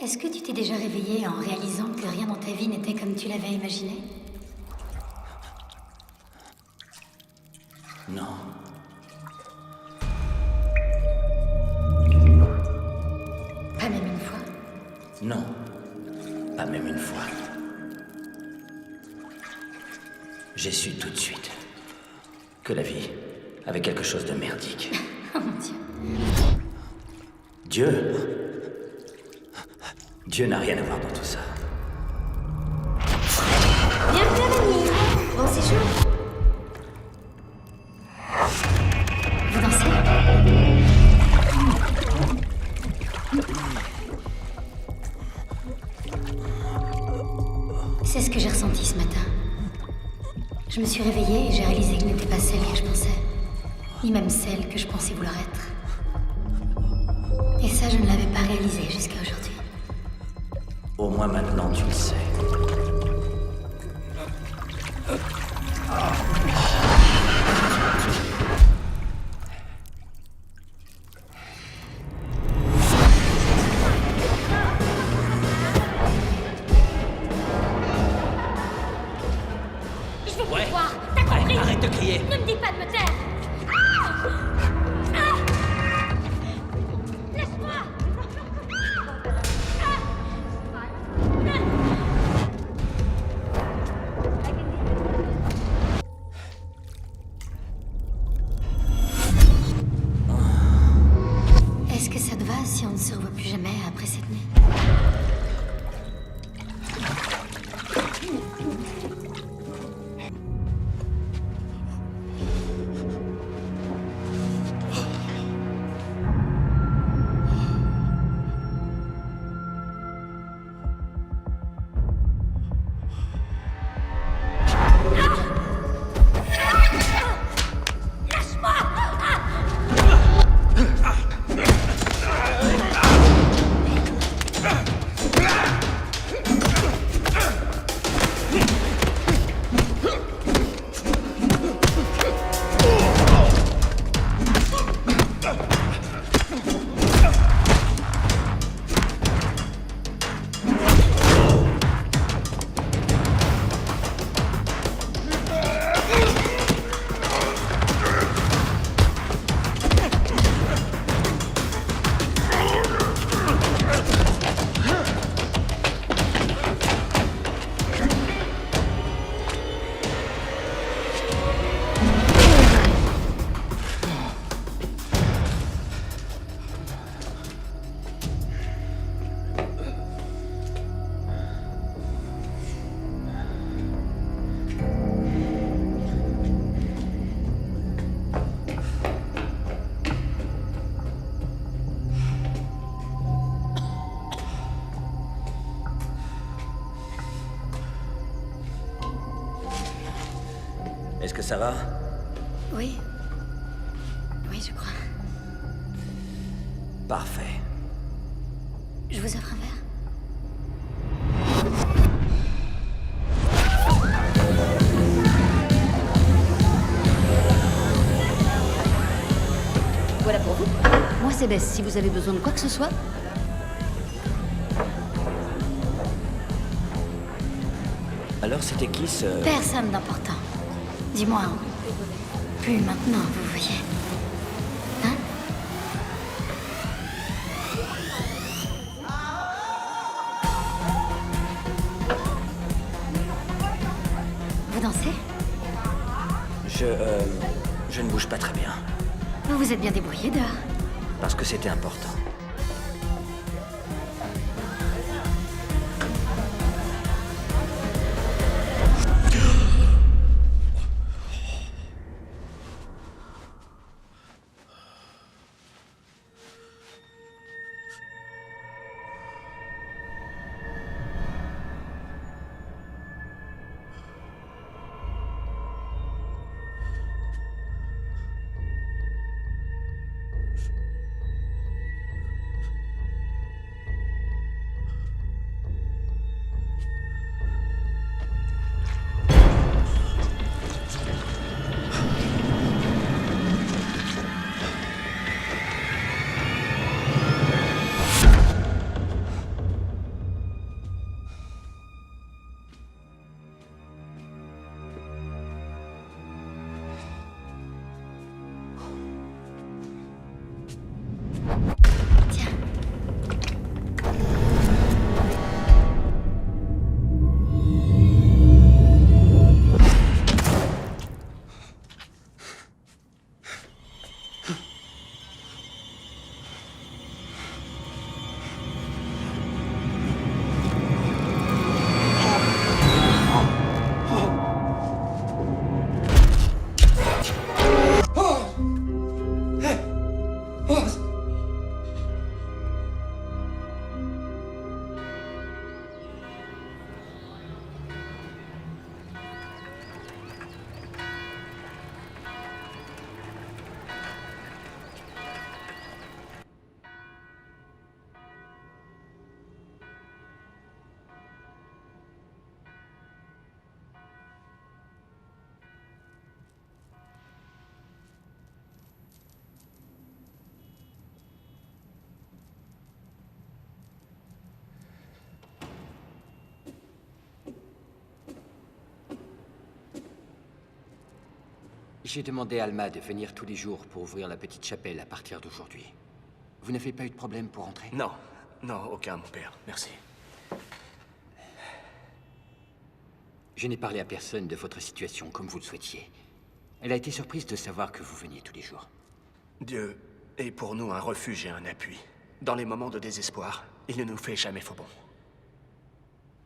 Est-ce que tu t'es déjà réveillé en réalisant que rien dans ta vie n'était comme tu l'avais imaginé? Non. Pas même une fois? Non. Pas même une fois. J'ai su tout de suite que la vie avait quelque chose de merdique. Oh mon Dieu. Dieu n'a rien à voir dans tout ça. Bienvenue à Manille. Bon séjour. Vous dansez? C'est ce que j'ai ressenti ce matin. Je me suis réveillée et j'ai réalisé que je n'étais pas celle que je pensais. Ni même celle que je pensais vouloir être. Et ça, je ne l'avais pas réalisé jusqu'à aujourd'hui. Au moins maintenant, tu le sais. Je vais te voir. T'as compris? Arrête de crier. Ne me dis pas de me taire. Laisse-moi. Est-ce que ça te va si on ne se revoit plus jamais après cette nuit? Est-ce que ça va? Oui. Oui, je crois. Parfait. Je vous offre un verre? Mercedes, si vous avez besoin de quoi que ce soit. Alors, c'était qui ce... Personne d'important. Dis-moi. Plus maintenant, vous voyez. Hein? Vous dansez? Je ne bouge pas très bien. Vous vous êtes bien débrouillé dehors. Parce que c'était important. Tiens. J'ai demandé à Alma de venir tous les jours pour ouvrir la petite chapelle à partir d'aujourd'hui. Vous n'avez pas eu de problème pour entrer? Non, non, aucun, mon père. Merci. Je n'ai parlé à personne de votre situation comme vous le souhaitiez. Elle a été surprise de savoir que vous veniez tous les jours. Dieu est pour nous un refuge et un appui. Dans les moments de désespoir, il ne nous fait jamais faux bon.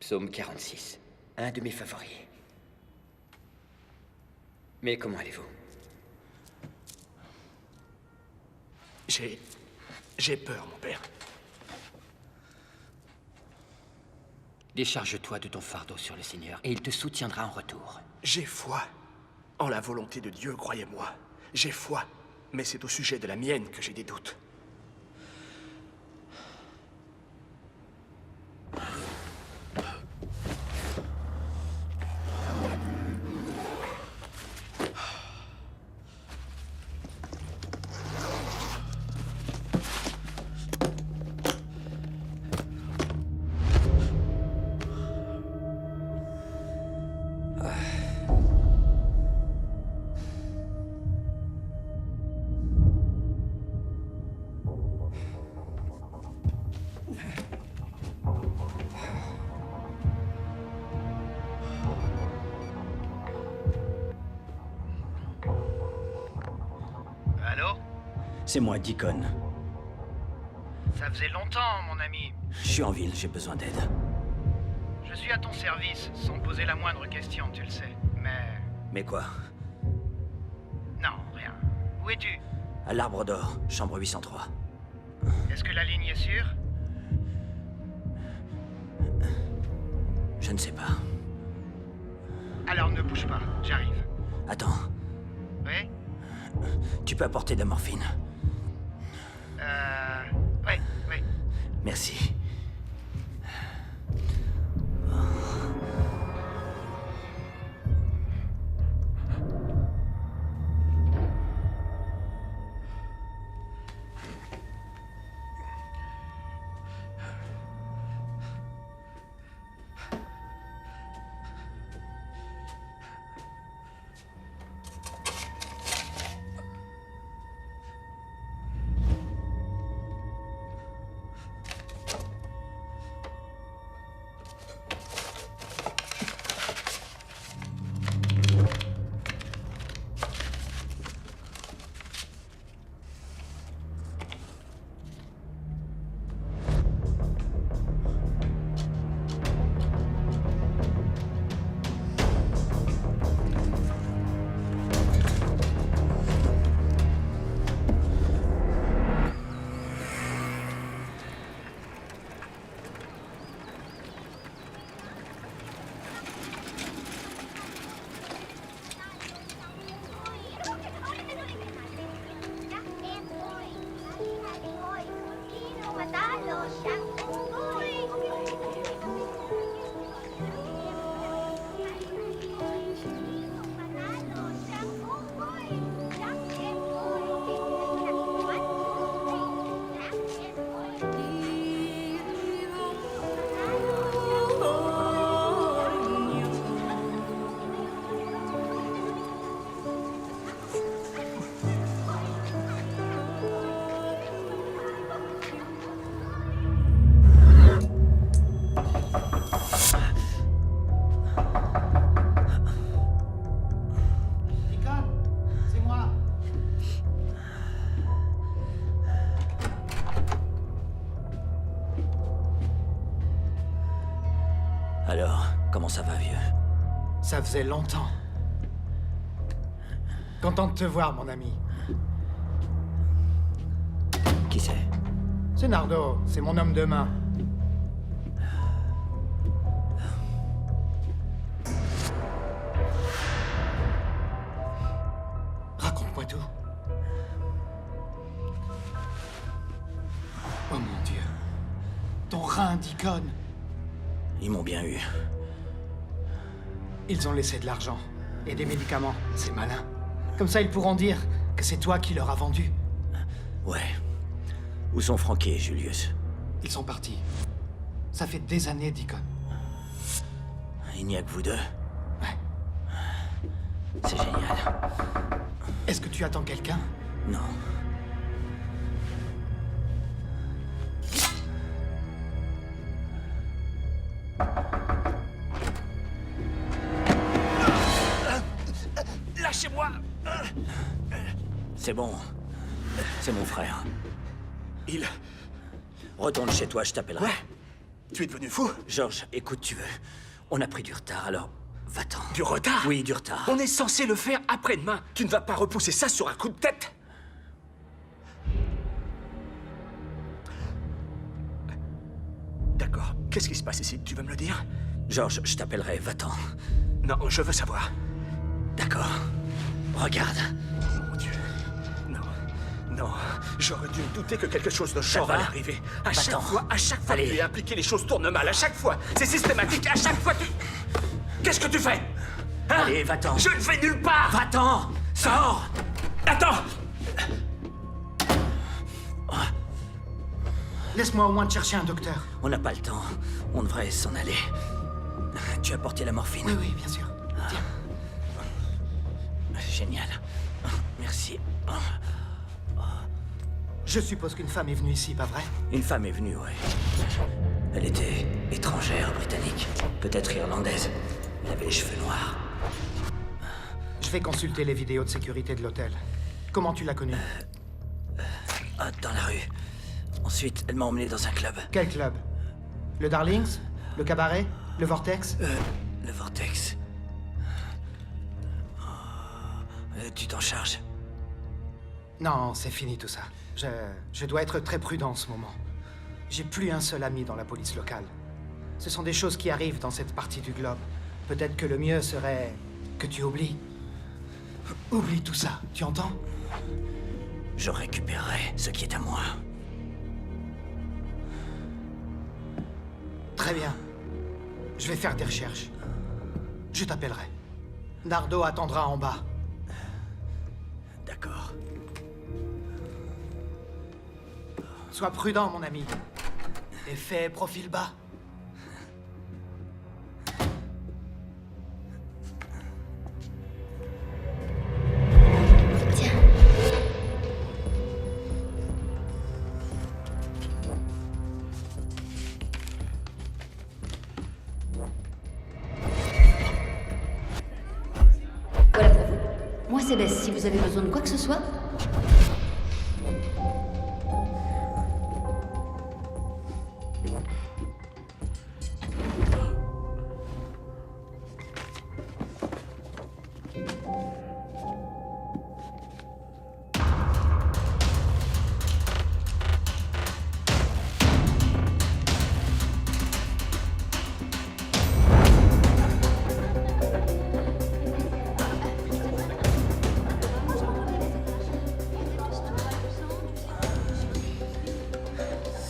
Psaume 46, un de mes favoris. Mais comment allez-vous? J'ai peur, mon père. Décharge-toi de ton fardeau sur le Seigneur, et il te soutiendra en retour. J'ai foi en la volonté de Dieu, croyez-moi. J'ai foi, mais c'est au sujet de la mienne que j'ai des doutes. Allô? C'est moi, Deacon. Ça faisait longtemps, mon ami. Je suis en ville, j'ai besoin d'aide. Je suis à ton service, sans poser la moindre question, tu le sais. Mais... Mais quoi? non, rien. Où es-tu? À l'Arbre d'Or, chambre 803. Est-ce que la ligne est sûre? Je ne sais pas. Alors ne bouge pas, j'arrive. Attends, Oui? tu peux apporter de la morphine? Oui, oui. Merci. Alors, comment ça va, vieux? Ça faisait longtemps. Content de te voir, mon ami. Qui c'est? C'est Nardo, c'est mon homme de main. Raconte-moi tout. Oh mon Dieu. Ton rein d'icône. Ils m'ont bien eu. Ils ont laissé de l'argent et des médicaments. C'est malin. Comme ça, ils pourront dire que c'est toi qui leur as vendu. Ouais. Où sont Frankie et Julius? Ils sont partis. Ça fait des années, Deacon. Il n'y a que vous deux? Ouais. C'est génial. Est-ce que tu attends quelqu'un? Non. Lâchez-moi! C'est bon. C'est mon frère. Il... Retourne chez toi, je t'appellerai. Ouais? Tu es devenu fou? George, écoute, tu veux. On a pris du retard, alors va-t'en. Du retard? Oui, du retard. On est censé le faire après-demain. Tu ne vas pas repousser ça sur un coup de tête? D'accord. Qu'est-ce qui se passe ici? Tu veux me le dire? George, je t'appellerai, va-t'en. Non, je veux savoir. D'accord. Regarde. Mon Dieu. Non. Non. J'aurais dû me douter que quelque chose de genre va? allait arriver. À chaque Va-t'en. fois que Allez. tu es impliqué, les choses tournent mal. À chaque fois. C'est systématique. À chaque fois, tu... Qu'est-ce que tu fais? Hein? Allez, va-t'en. Je ne vais nulle part. Va-t'en. Sors. Attends. Laisse-moi au moins te chercher un docteur. On n'a pas le temps. On devrait s'en aller. Tu as porté la morphine? Oui, oui, bien sûr. Tiens. Génial. Merci. Je suppose qu'une femme est venue ici, pas vrai? Une femme est venue, ouais. Elle était étrangère, britannique. Peut-être irlandaise. Elle avait les cheveux noirs. Je vais consulter les vidéos de sécurité de l'hôtel. Comment tu l'as connue? Dans la rue. Ensuite, elle m'a emmené dans un club. Quel club? Le Darlings? Le cabaret? Le Vortex? Le Vortex. Tu t'en charges? Non, c'est fini tout ça. Je dois être très prudent en ce moment. J'ai plus un seul ami dans la police locale. Ce sont des choses qui arrivent dans cette partie du globe. Peut-être que le mieux serait que tu oublies. Oublie tout ça, tu entends? Je récupérerai ce qui est à moi. Très bien. Je vais faire des recherches. Je t'appellerai. Nardo attendra en bas. D'accord. Sois prudent, mon ami. Et fais profil bas. Tiens. Voilà pour vous. Moi, c'est Bess, si vous avez besoin de quoi que ce soit.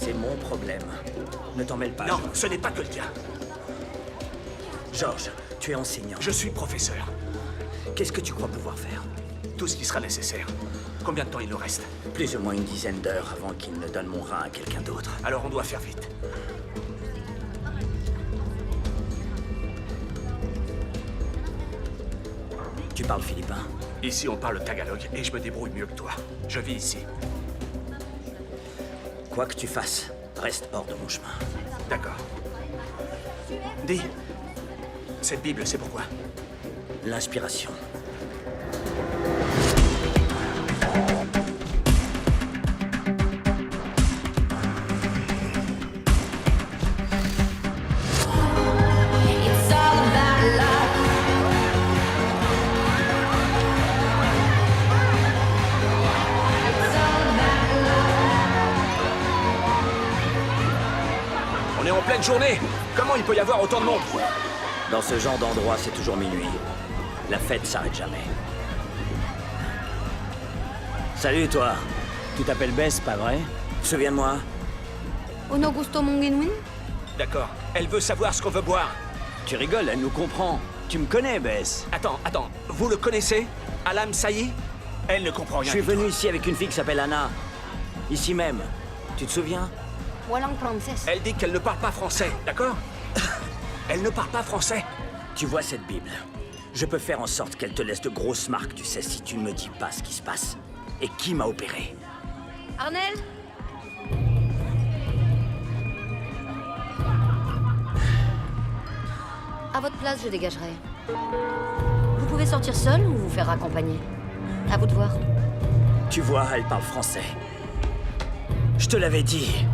C'est mon problème. Ne t'en mêle pas. Non, ce n'est pas que le tien. George, tu es enseignant. Je suis professeur. Qu'est-ce que tu crois pouvoir faire? Tout ce qui sera nécessaire. Combien de temps il nous reste? Plus ou moins une dizaine d'heures avant qu'il ne donne mon rein à quelqu'un d'autre. Alors on doit faire vite. Tu parles philippin? Ici, on parle tagalog et je me débrouille mieux que toi. Je vis ici. Quoi que tu fasses, reste hors de mon chemin. D'accord. Dis, cette Bible, c'est pourquoi? L'inspiration. It's journée. Comment il peut y avoir autant de monde? Dans ce genre d'endroit, c'est toujours minuit. La fête s'arrête jamais. Salut, toi. Tu t'appelles Bess, pas vrai? Souviens-moi. Ono gusto mong inuin? D'accord. Elle veut savoir ce qu'on veut boire. Tu rigoles, elle nous comprend. Tu me connais, Bess. Attends. Vous le connaissez? Alam Saï? Elle ne comprend rien. Je suis du tout. venu ici avec une fille qui s'appelle Anna. Ici même. Tu te souviens? Walang Frances. Elle dit qu'elle ne parle pas français, d'accord? Elle ne parle pas français. Tu vois cette Bible? Je peux faire en sorte qu'elle te laisse de grosses marques, tu sais, si tu ne me dis pas ce qui se passe. Et qui m'a opéré? Arnel? À votre place, je dégagerai. Vous pouvez sortir seul ou vous faire accompagner? À vous de voir. Tu vois, elle parle français. Je te l'avais dit.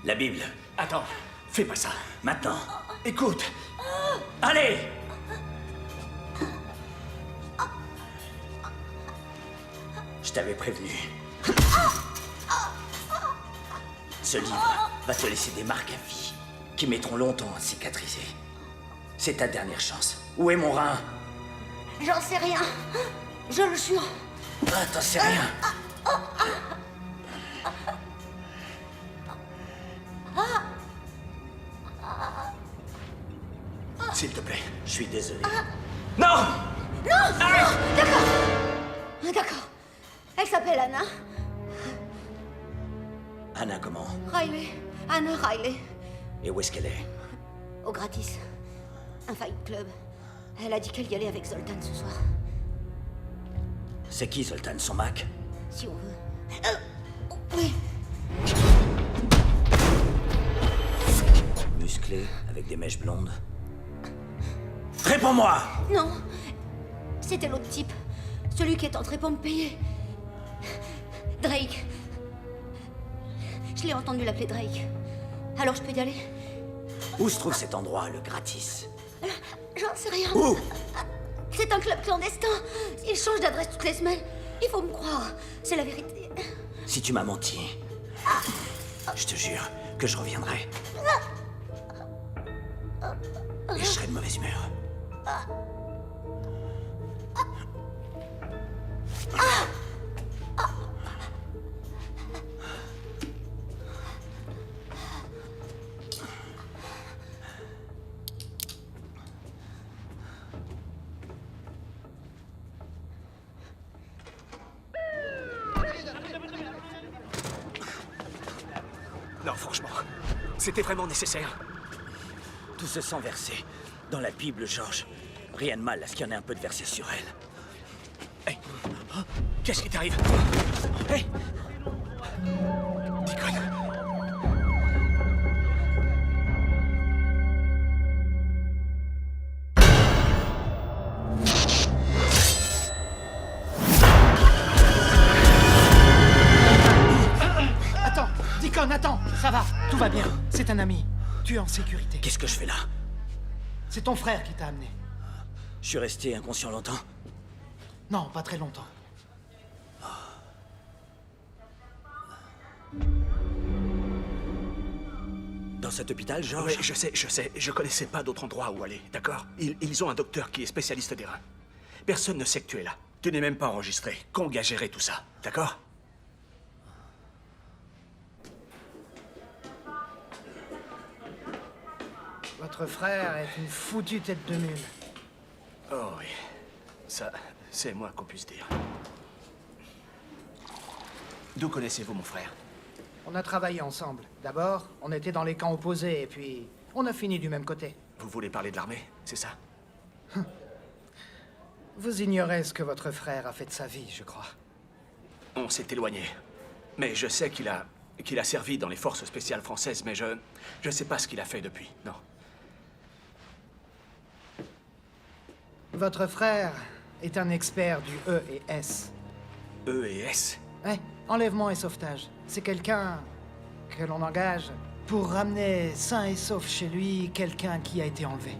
La Bible. Attends, fais pas ça. Maintenant. Écoute, Allez! Je t'avais prévenu. Ce livre va te laisser des marques à vie qui mettront longtemps à cicatriser. C'est ta dernière chance. Où est mon rein? J'en sais rien. Je le jure. Ah, t'en sais rien. S'il te plaît. Je suis désolé. Non, d'accord. D'accord. Elle s'appelle Anna. Anna, comment? Riley. Anna Riley. Et où est-ce qu'elle est? Au gratis. Un fight club. Elle a dit qu'elle y allait avec Zoltan ce soir. C'est qui, Zoltan? Son Mac? Si on veut. Oui. Musclé, avec des mèches blondes. Réponds-moi! Non. C'était l'autre type. Celui qui est entré pour me payer. Drake. Je l'ai entendu l'appeler Drake. Alors je peux y aller? Où se trouve cet endroit, le gratis? J'en sais rien. Où? C'est un club clandestin. Il change d'adresse toutes les semaines. Il faut me croire. C'est la vérité. Si tu m'as menti, je te jure que je reviendrai. Et je serai de mauvaise humeur. Non, franchement. C'était vraiment nécessaire. Tout ce sang versé dans la Bible, George. Rien de mal à ce qu'il y en ait un peu de versé sur elle. Hey. Qu'est-ce qui t'arrive? Hey. Deacon. Attends, Deacon, attends. Ça va, tout va bien. C'est un ami. Tu es en sécurité. Qu'est-ce que je fais là? C'est ton frère qui t'a amené. Je suis resté inconscient longtemps? Non, pas très longtemps. Dans cet hôpital, George? Oui, je sais. Je connaissais pas d'autre endroit où aller, d'accord? Ils ont un docteur qui est spécialiste des reins. Personne ne sait que tu es là. Tu n'es même pas enregistré. Kong a géré tout ça, d'accord? Votre frère est une foutue tête de mule. Oh oui. Ça, c'est moins qu'on puisse dire. D'où connaissez-vous mon frère? On a travaillé ensemble. D'abord, on était dans les camps opposés, et puis on a fini du même côté. Vous voulez parler de l'armée, c'est ça? Vous ignorez ce que votre frère a fait de sa vie, je crois. On s'est éloigné. Mais je sais qu'il a servi dans les forces spéciales françaises, mais je sais pas ce qu'il a fait depuis, non. Votre frère est un expert du E et S. E et S? Ouais, enlèvement et sauvetage. C'est quelqu'un que l'on engage pour ramener sain et sauf chez lui quelqu'un qui a été enlevé.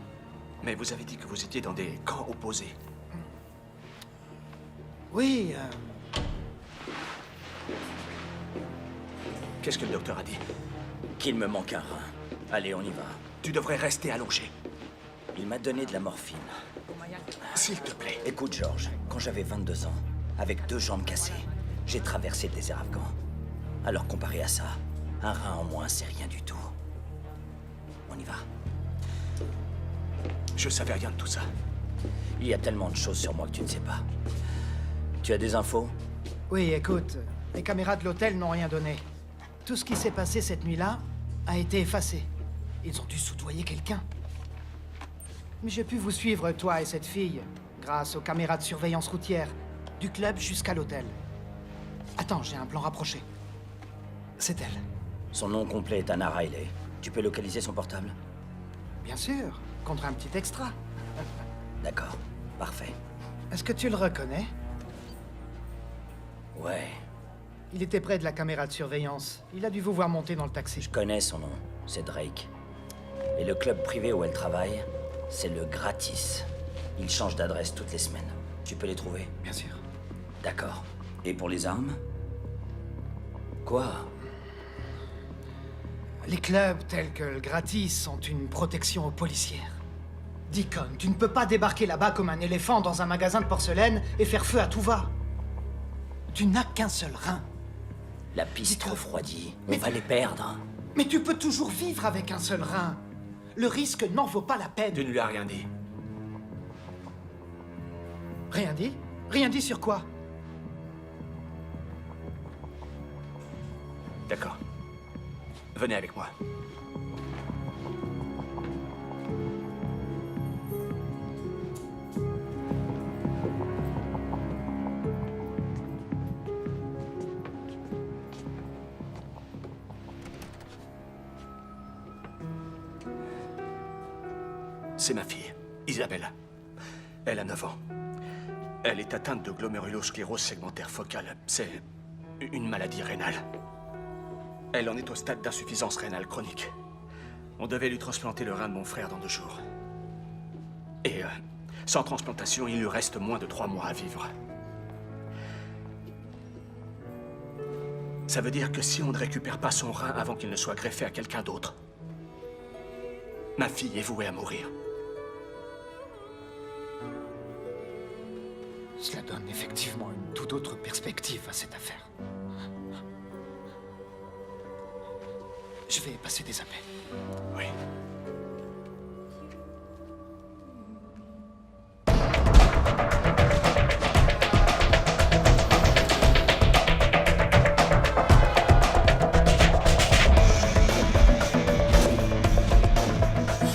Mais vous avez dit que vous étiez dans des camps opposés. Oui, Qu'est-ce que le docteur a dit? Qu'il me manque un rein. Allez, on y va. Tu devrais rester allongé. Il m'a donné de la morphine. S'il te plaît. Écoute, George, quand j'avais 22 ans, avec 2 jambes cassées, j'ai traversé le désert afghan. Alors comparé à ça, un rein en moins, c'est rien du tout. On y va. Je savais rien de tout ça. Il y a tellement de choses sur moi que tu ne sais pas. Tu as des infos? oui, écoute, les caméras de l'hôtel n'ont rien donné. Tout ce qui s'est passé cette nuit-là a été effacé. Ils ont dû soudoyer quelqu'un. Mais j'ai pu vous suivre, toi et cette fille, grâce aux caméras de surveillance routière, du club jusqu'à l'hôtel. Attends, j'ai un plan rapproché. C'est elle. Son nom complet est Anna Riley. Tu peux localiser son portable? Bien sûr, contre un petit extra. D'accord, parfait. Est-ce que tu le reconnais? Ouais, Il était près de la caméra de surveillance. Il a dû vous voir monter dans le taxi. je connais son nom. C'est Drake. Et le club privé où elle travaille, c'est le Gratis. Ils changent d'adresse toutes les semaines. Tu peux les trouver? Bien sûr. D'accord. Et pour les armes? Quoi? Les clubs tels que le Gratis sont une protection aux policières. Deacon, tu ne peux pas débarquer là-bas comme un éléphant dans un magasin de porcelaine et faire feu à tout va. Tu n'as qu'un seul rein. La piste Dis-toi. refroidit. On Mais va les perdre. Mais tu peux toujours vivre avec un seul rein. Le risque n'en vaut pas la peine. Tu ne lui as rien dit. Rien dit? Rien dit sur quoi? D'accord. Venez avec moi. C'est ma fille, Isabelle. Elle a 9 ans. Elle est atteinte de glomérulosclérose segmentaire focale. C'est une maladie rénale. Elle en est au stade d'insuffisance rénale chronique. On devait lui transplanter le rein de mon frère dans 2 jours. Et sans transplantation, il lui reste moins de 3 mois à vivre. Ça veut dire que si on ne récupère pas son rein avant qu'il ne soit greffé à quelqu'un d'autre, ma fille est vouée à mourir. Cela donne effectivement une toute autre perspective à cette affaire. Je vais passer des appels. Oui.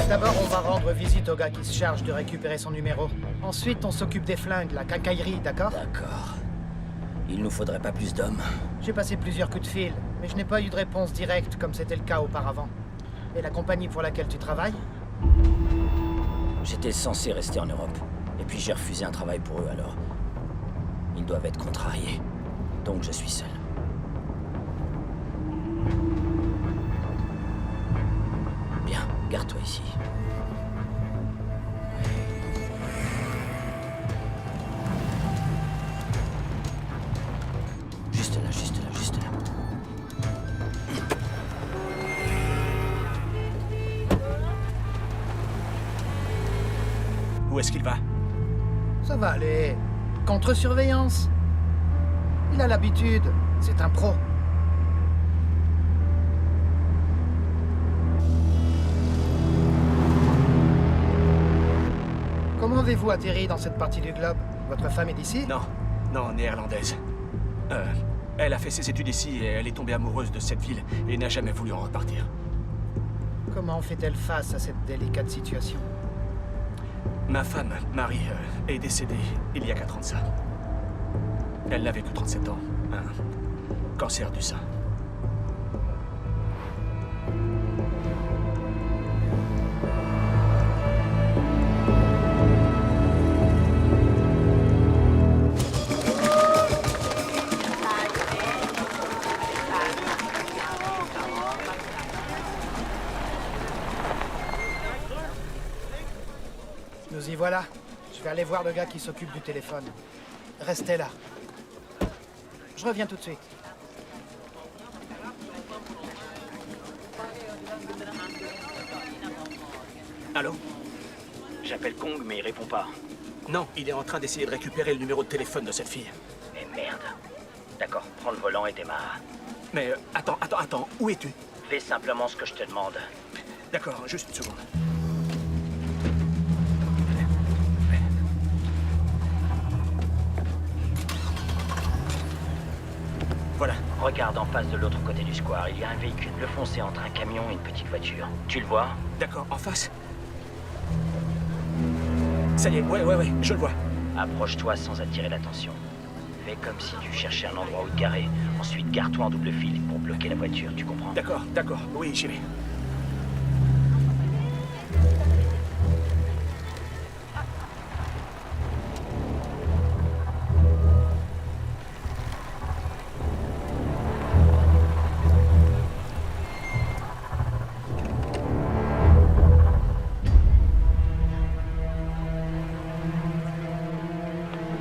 D'abord, on va rendre visite au gars qui se charge de récupérer son numéro. Ensuite, on s'occupe des flingues, la quincaillerie, d'accord? D'accord. Il nous faudrait pas plus d'hommes. J'ai passé plusieurs coups de fil, mais je n'ai pas eu de réponse directe comme c'était le cas auparavant. Et la compagnie pour laquelle tu travailles? J'étais censé rester en Europe. Et puis j'ai refusé un travail pour eux alors. Ils doivent être contrariés. Donc je suis seul. Bien, garde-toi ici. Juste là, juste là, juste là. Où est-ce qu'il va? Ça va aller. Contre-surveillance. Il a l'habitude. C'est un pro. Comment avez-vous atterri dans cette partie du globe? Votre femme est d'ici? Non, non, néerlandaise. Elle a fait ses études ici et elle est tombée amoureuse de cette ville et n'a jamais voulu en repartir. Comment fait-elle face à cette délicate situation? Ma femme, Marie, est décédée il y a 4 ans de ça. Elle n'avait que 37 ans. Un cancer du sein. Nous y voilà. Je vais aller voir le gars qui s'occupe du téléphone. Restez là. Je reviens tout de suite. Allô? J'appelle Kong, mais il répond pas. Non, il est en train d'essayer de récupérer le numéro de téléphone de cette fille. Mais merde. D'accord, prends le volant et démarre. Mais attends, où es-tu? Fais simplement ce que je te demande. D'accord, juste une seconde. Voilà. Regarde en face de l'autre côté du square, il y a un véhicule bleu foncé entre un camion et une petite voiture. Tu le vois? D'accord, en face. Ça y est, ouais, je le vois. Approche-toi sans attirer l'attention. Fais comme si tu cherchais un endroit où te garer. Ensuite, gare-toi en double fil pour bloquer la voiture, tu comprends? D'accord, oui, j'y vais.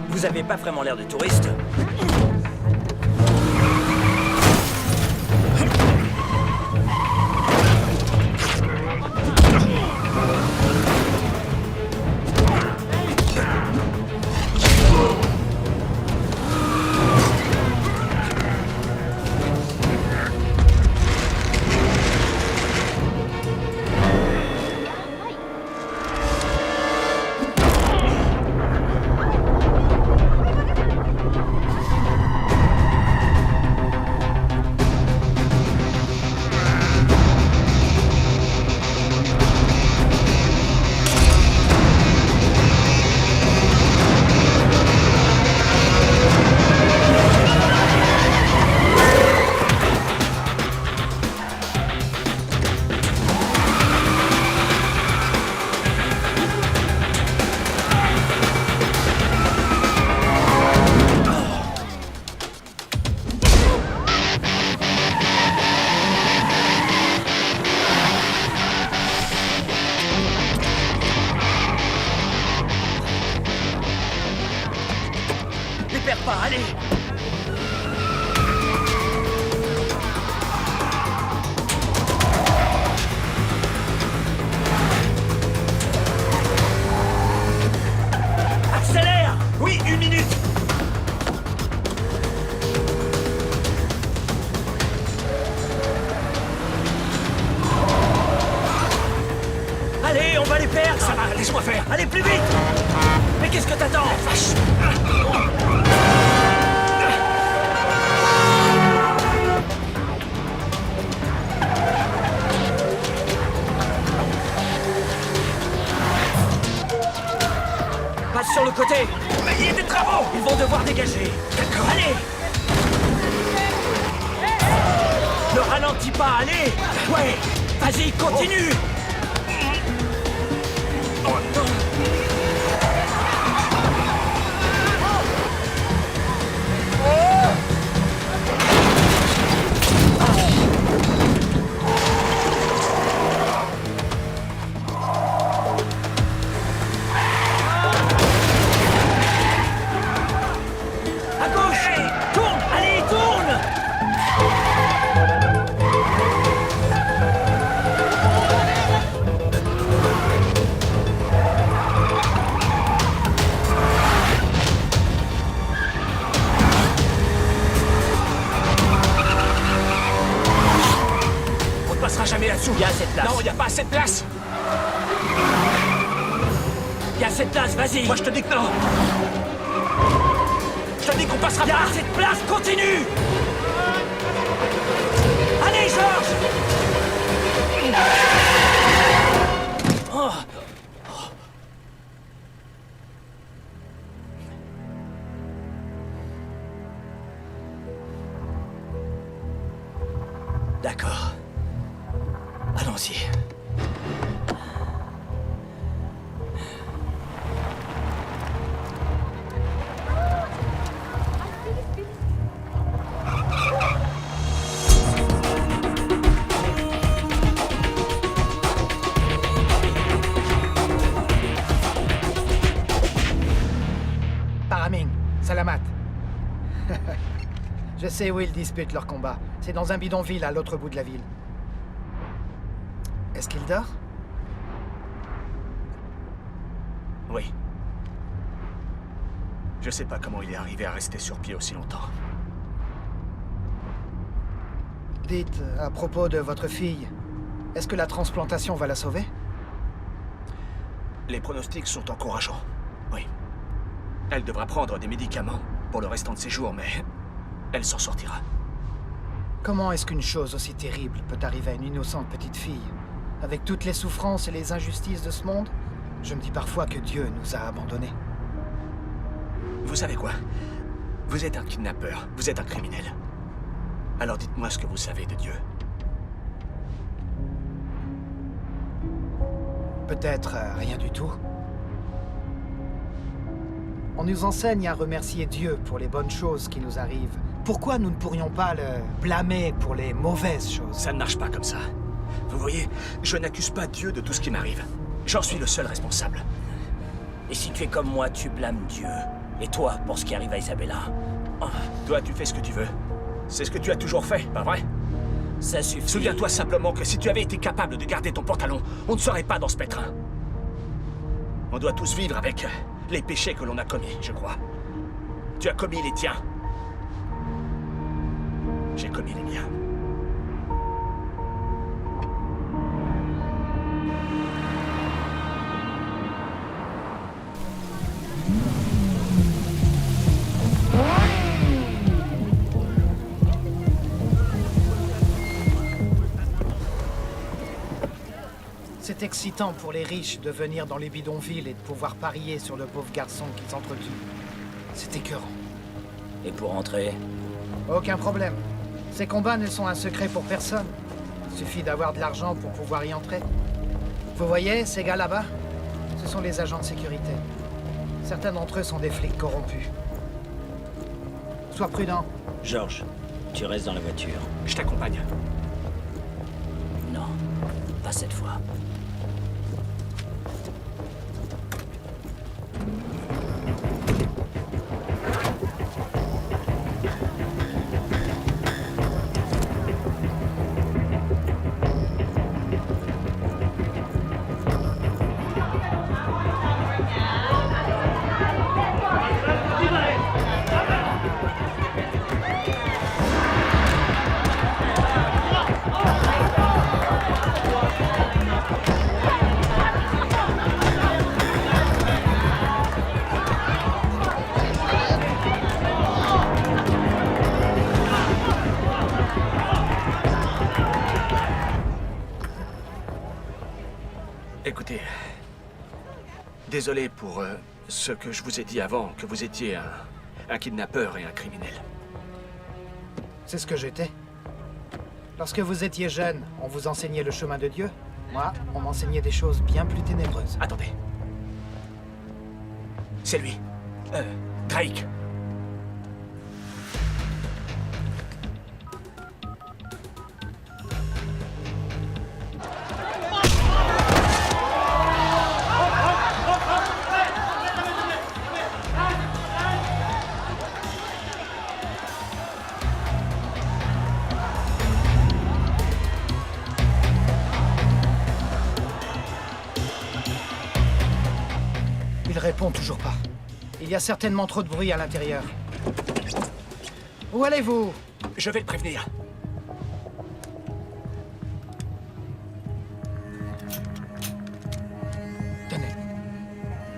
Vous avez pas vraiment l'air de touriste. Qu'est-ce que t'attends? Passe sur le côté. Mais il y a des travaux! Ils vont devoir dégager. D'accord. Allez! Ne ralentis pas, allez! Ouais! Vas-y, continue! À gauche! Tourne! Allez, tourne! On ne passera jamais là-dessous. Il y a assez de place. Non, il n'y a pas assez de place. Il y a assez de place, vas-y! Moi, je te dis que non. Je te dis qu'on passera Il y a pas. assez de place, continue! Allez, Georges! Oh. D'accord. Allons-y. Paraming, Salamat. Je sais où ils disputent leur combat. C'est dans un bidonville à l'autre bout de la ville. Est-ce qu'il dort? Oui. Je sais pas comment il est arrivé à rester sur pied aussi longtemps. Dites, à propos de votre fille, est-ce que la transplantation va la sauver? Les pronostics sont encourageants. Oui. Elle devra prendre des médicaments pour le restant de ses jours, mais elle s'en sortira. Comment est-ce qu'une chose aussi terrible peut arriver à une innocente petite fille? Avec toutes les souffrances et les injustices de ce monde, je me dis parfois que Dieu nous a abandonnés. Vous savez quoi? Vous êtes un kidnappeur, vous êtes un criminel. Alors dites-moi ce que vous savez de Dieu. Peut-être rien du tout. On nous enseigne à remercier Dieu pour les bonnes choses qui nous arrivent. Pourquoi nous ne pourrions pas le blâmer pour les mauvaises choses? Ça ne marche pas comme ça. Vous voyez, je n'accuse pas Dieu de tout ce qui m'arrive. J'en suis le seul responsable. Et si tu es comme moi, tu blâmes Dieu. Et toi, pour ce qui arrive à Isabella? Oh, Toi, tu fais ce que tu veux. C'est ce que tu as toujours fait, pas vrai? ça suffit. Souviens-toi simplement que si tu avais été capable de garder ton pantalon, on ne serait pas dans ce pétrin. On doit tous vivre avec les péchés que l'on a commis, je crois. Tu as commis les tiens. J'ai commis les miens. C'est excitant pour les riches de venir dans les bidonvilles et de pouvoir parier sur le pauvre garçon qui s'entretue. C'est écœurant. Et pour entrer? Aucun problème. Ces combats ne sont un secret pour personne. Il suffit d'avoir de l'argent pour pouvoir y entrer. Vous voyez, ces gars là-bas, ce sont les agents de sécurité. Certains d'entre eux sont des flics corrompus. Sois prudent. Georges, tu restes dans la voiture. Je t'accompagne. Non, pas cette fois. Écoutez, désolé pour ce que je vous ai dit avant, que vous étiez un kidnappeur et un criminel. C'est ce que j'étais. Lorsque vous étiez jeune, on vous enseignait le chemin de Dieu. Moi, on m'enseignait des choses bien plus ténébreuses. Attendez. C'est lui. Drake. Il répond toujours pas. Il y a certainement trop de bruit à l'intérieur. Où allez-vous? Je vais le prévenir. Tenez.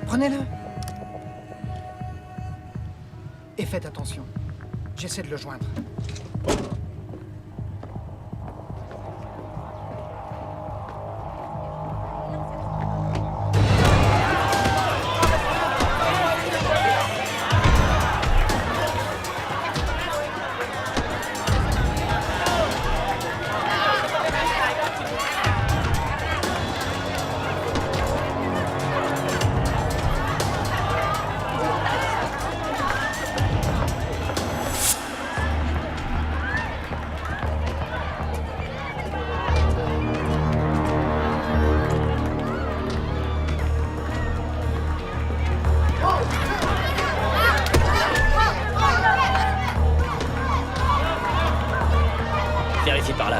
Prenez-le. Et faites attention. J'essaie de le joindre. Vérifie par là.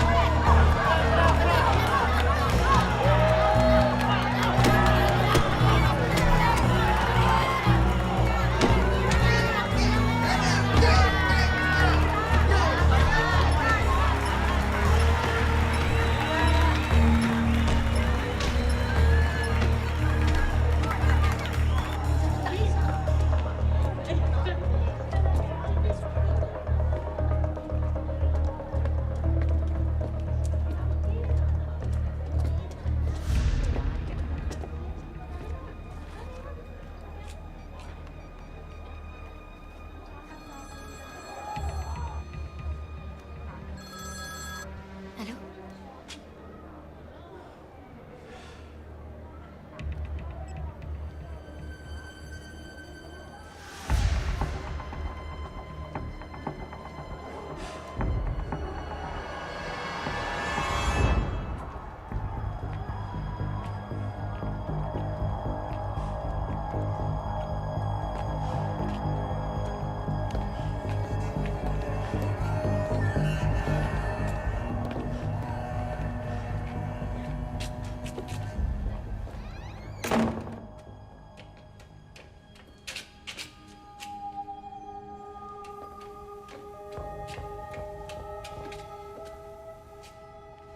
Allô?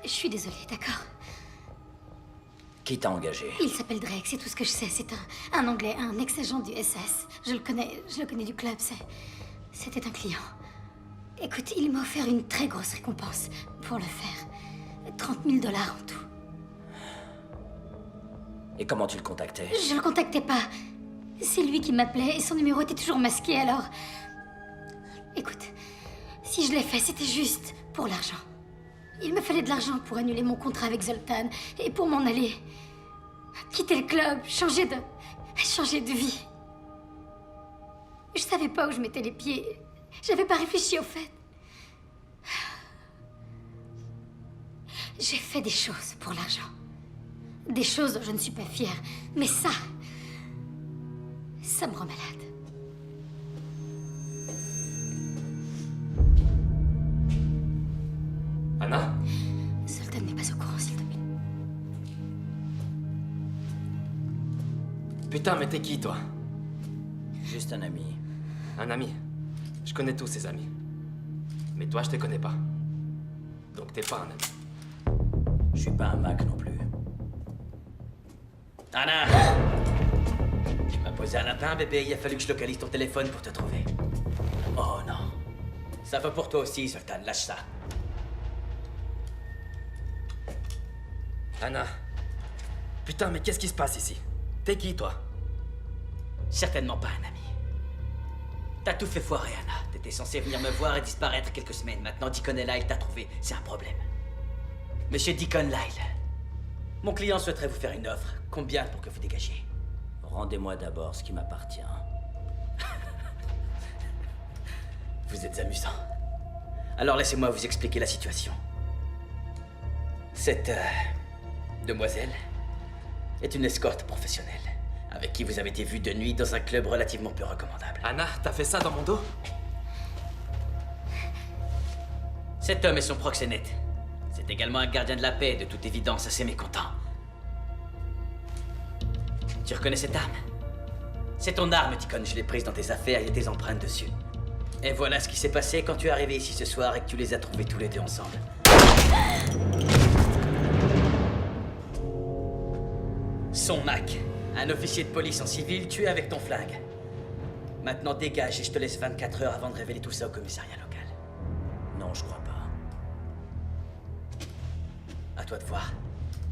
Je suis désolée, d'accord? Qui t'a engagé? Il s'appelle Drake, c'est tout ce que je sais. C'est un Anglais, un ex-agent du SS. Je le connais du club, c'était un client. Écoute, il m'a offert une très grosse récompense pour le faire. 30 000 $ en tout. Et comment tu le contactais? Je le contactais pas. C'est lui qui m'appelait et son numéro était toujours masqué, alors... Écoute, si je l'ai fait, c'était juste pour l'argent. Il me fallait de l'argent pour annuler mon contrat avec Zoltan et pour m'en aller. Quitter le club, changer de vie. Je savais pas où je mettais les pieds. J'avais pas réfléchi au fait. J'ai fait des choses pour l'argent. Des choses dont je ne suis pas fière. Mais ça me rend malade. Anna? Zoltan n'est pas au courant, s'il te plaît. Putain, mais t'es qui, toi? Juste un ami. Un ami. Je connais tous ces amis. Mais toi, je te connais pas. Donc t'es pas un ami. Je suis pas un Mac non plus. Anna! Tu m'as posé un lapin, bébé. Il a fallu que je localise ton téléphone pour te trouver. Oh non. Ça va pour toi aussi, Zoltan. Lâche ça. Anna, Putain, mais qu'est-ce qui se passe ici? T'es qui, toi? Certainement pas un ami. T'as tout fait foirer, Anna. T'étais censé venir me voir et disparaître quelques semaines. Maintenant, Deacon et Lyle t'a trouvé. C'est un problème. Monsieur Deacon Lyle, mon client souhaiterait vous faire une offre. Combien pour que vous dégagiez? Rendez-moi d'abord ce qui m'appartient. Vous êtes amusant. Alors laissez-moi vous expliquer la situation. Cette demoiselle est une escorte professionnelle, avec qui vous avez été vu de nuit dans un club relativement peu recommandable. Anna, t'as fait ça dans mon dos? Cet homme est son proxénète. C'est également un gardien de la paix, de toute évidence assez mécontent. Tu reconnais cette arme? C'est ton arme, Deacon. Je l'ai prise dans tes affaires, il y a tes empreintes dessus. Et voilà ce qui s'est passé quand tu es arrivé ici ce soir et que tu les as trouvés tous les deux ensemble. Son Mac, un officier de police en civil tué avec ton flingue. Maintenant dégage et je te laisse 24 heures avant de révéler tout ça au commissariat local. Non, je crois pas. À toi de voir.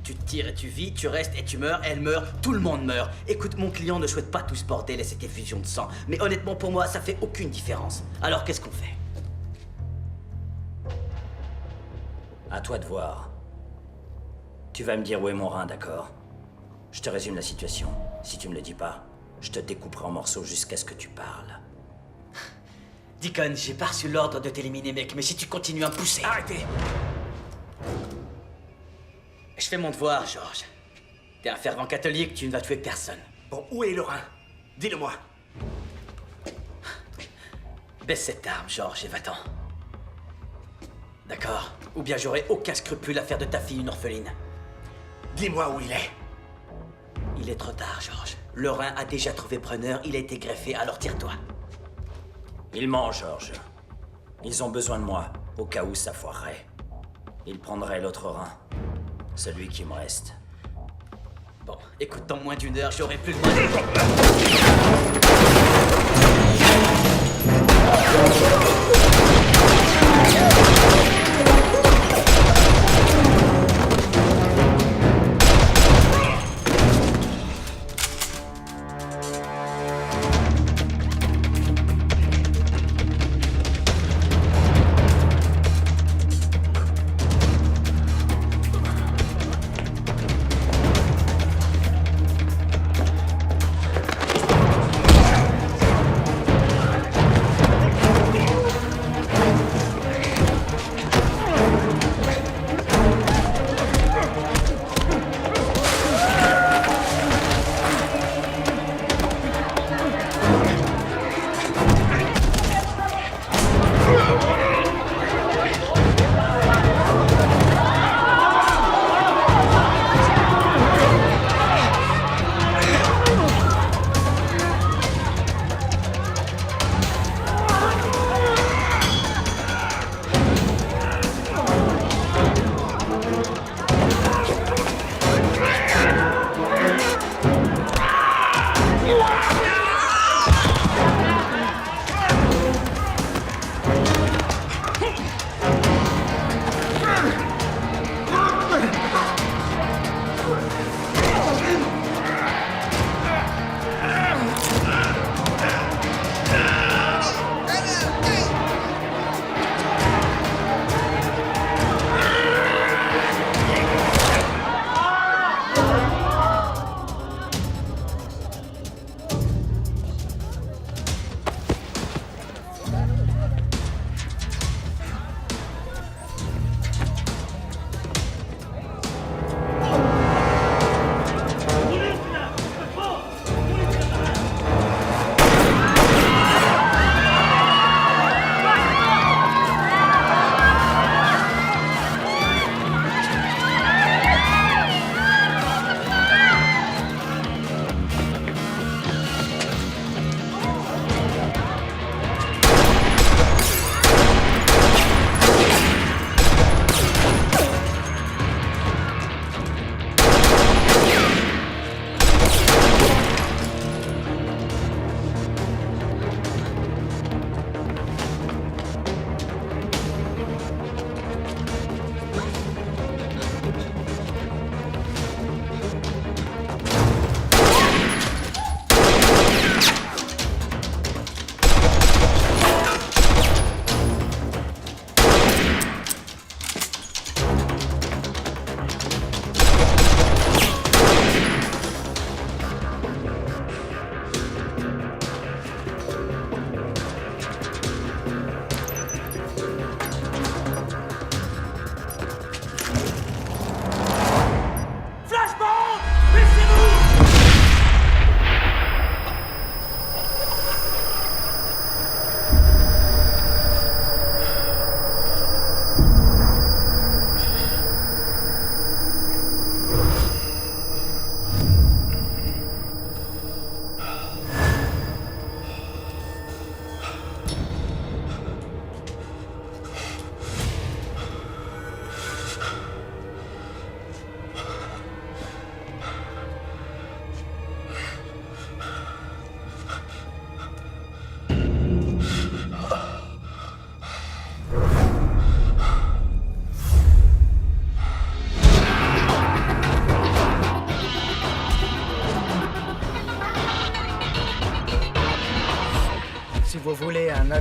Tu tires et tu vis, tu restes et tu meurs, elle meurt, tout le monde meurt. Écoute, mon client ne souhaite pas tout ce bordel et cette effusion de sang. Mais honnêtement, pour moi, ça fait aucune différence. Alors qu'est-ce qu'on fait? À toi de voir. Tu vas me dire où est mon rein, d'accord? Je te résume la situation. Si tu me le dis pas, je te découperai en morceaux jusqu'à ce que tu parles. Deacon, j'ai pas reçu l'ordre de t'éliminer, mec, mais si tu continues à me pousser... Arrêtez! Je fais mon devoir, George. T'es un fervent catholique, tu ne vas tuer personne. Bon, où est le rein? Dis-le-moi. Baisse cette arme, George, et va-t'en. D'accord? Ou bien j'aurai aucun scrupule à faire de ta fille une orpheline. Dis-moi où il est. Il est trop tard, George. Le rein a déjà trouvé preneur, il a été greffé, alors tire-toi. Ils mentent, George. Ils ont besoin de moi, au cas où ça foirerait. Ils prendraient l'autre rein. Celui qui me reste. Bon, écoute, dans moins d'une heure, j'aurai plus le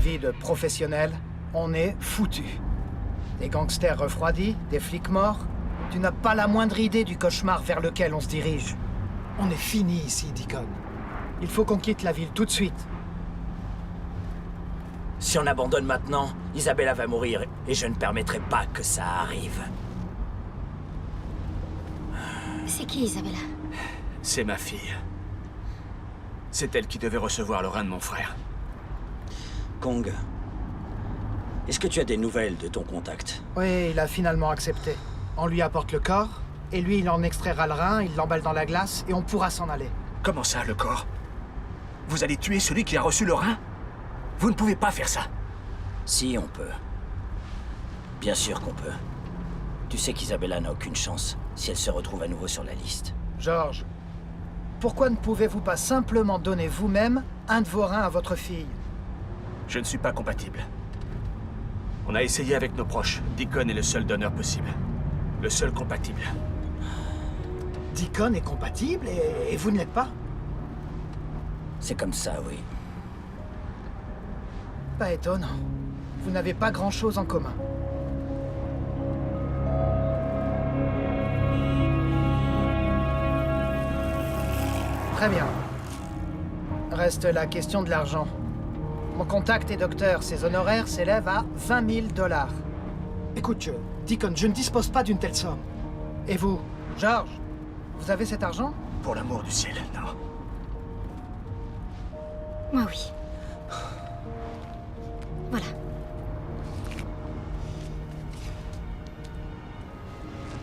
vie de professionnel, on est foutu. Des gangsters refroidis, des flics morts. Tu n'as pas la moindre idée du cauchemar vers lequel on se dirige. On est fini ici, Deacon. Il faut qu'on quitte la ville tout de suite. Si on abandonne maintenant, Isabella va mourir et je ne permettrai pas que ça arrive. C'est qui, Isabella? C'est ma fille. C'est elle qui devait recevoir le rein de mon frère. Kong, est-ce que tu as des nouvelles de ton contact? Oui, il a finalement accepté. On lui apporte le corps, et lui, il en extraira le rein, il l'emballe dans la glace, et on pourra s'en aller. Comment ça, le corps? Vous allez tuer celui qui a reçu le rein? Vous ne pouvez pas faire ça. Si, on peut. Bien sûr qu'on peut. Tu sais qu'Isabella n'a aucune chance si elle se retrouve à nouveau sur la liste. George, pourquoi ne pouvez-vous pas simplement donner vous-même un de vos reins à votre fille? Je ne suis pas compatible. On a essayé avec nos proches. Deacon est le seul donneur possible. Le seul compatible. Deacon est compatible et vous ne l'êtes pas? C'est comme ça, oui. Pas étonnant. Vous n'avez pas grand-chose en commun. Très bien. Reste la question de l'argent. Mon contact est docteur. Ses honoraires s'élèvent à 20 000 $. Écoute, Deacon, je ne dispose pas d'une telle somme. Et vous, George, vous avez cet argent? Pour l'amour du ciel, non. Moi, oui. Voilà.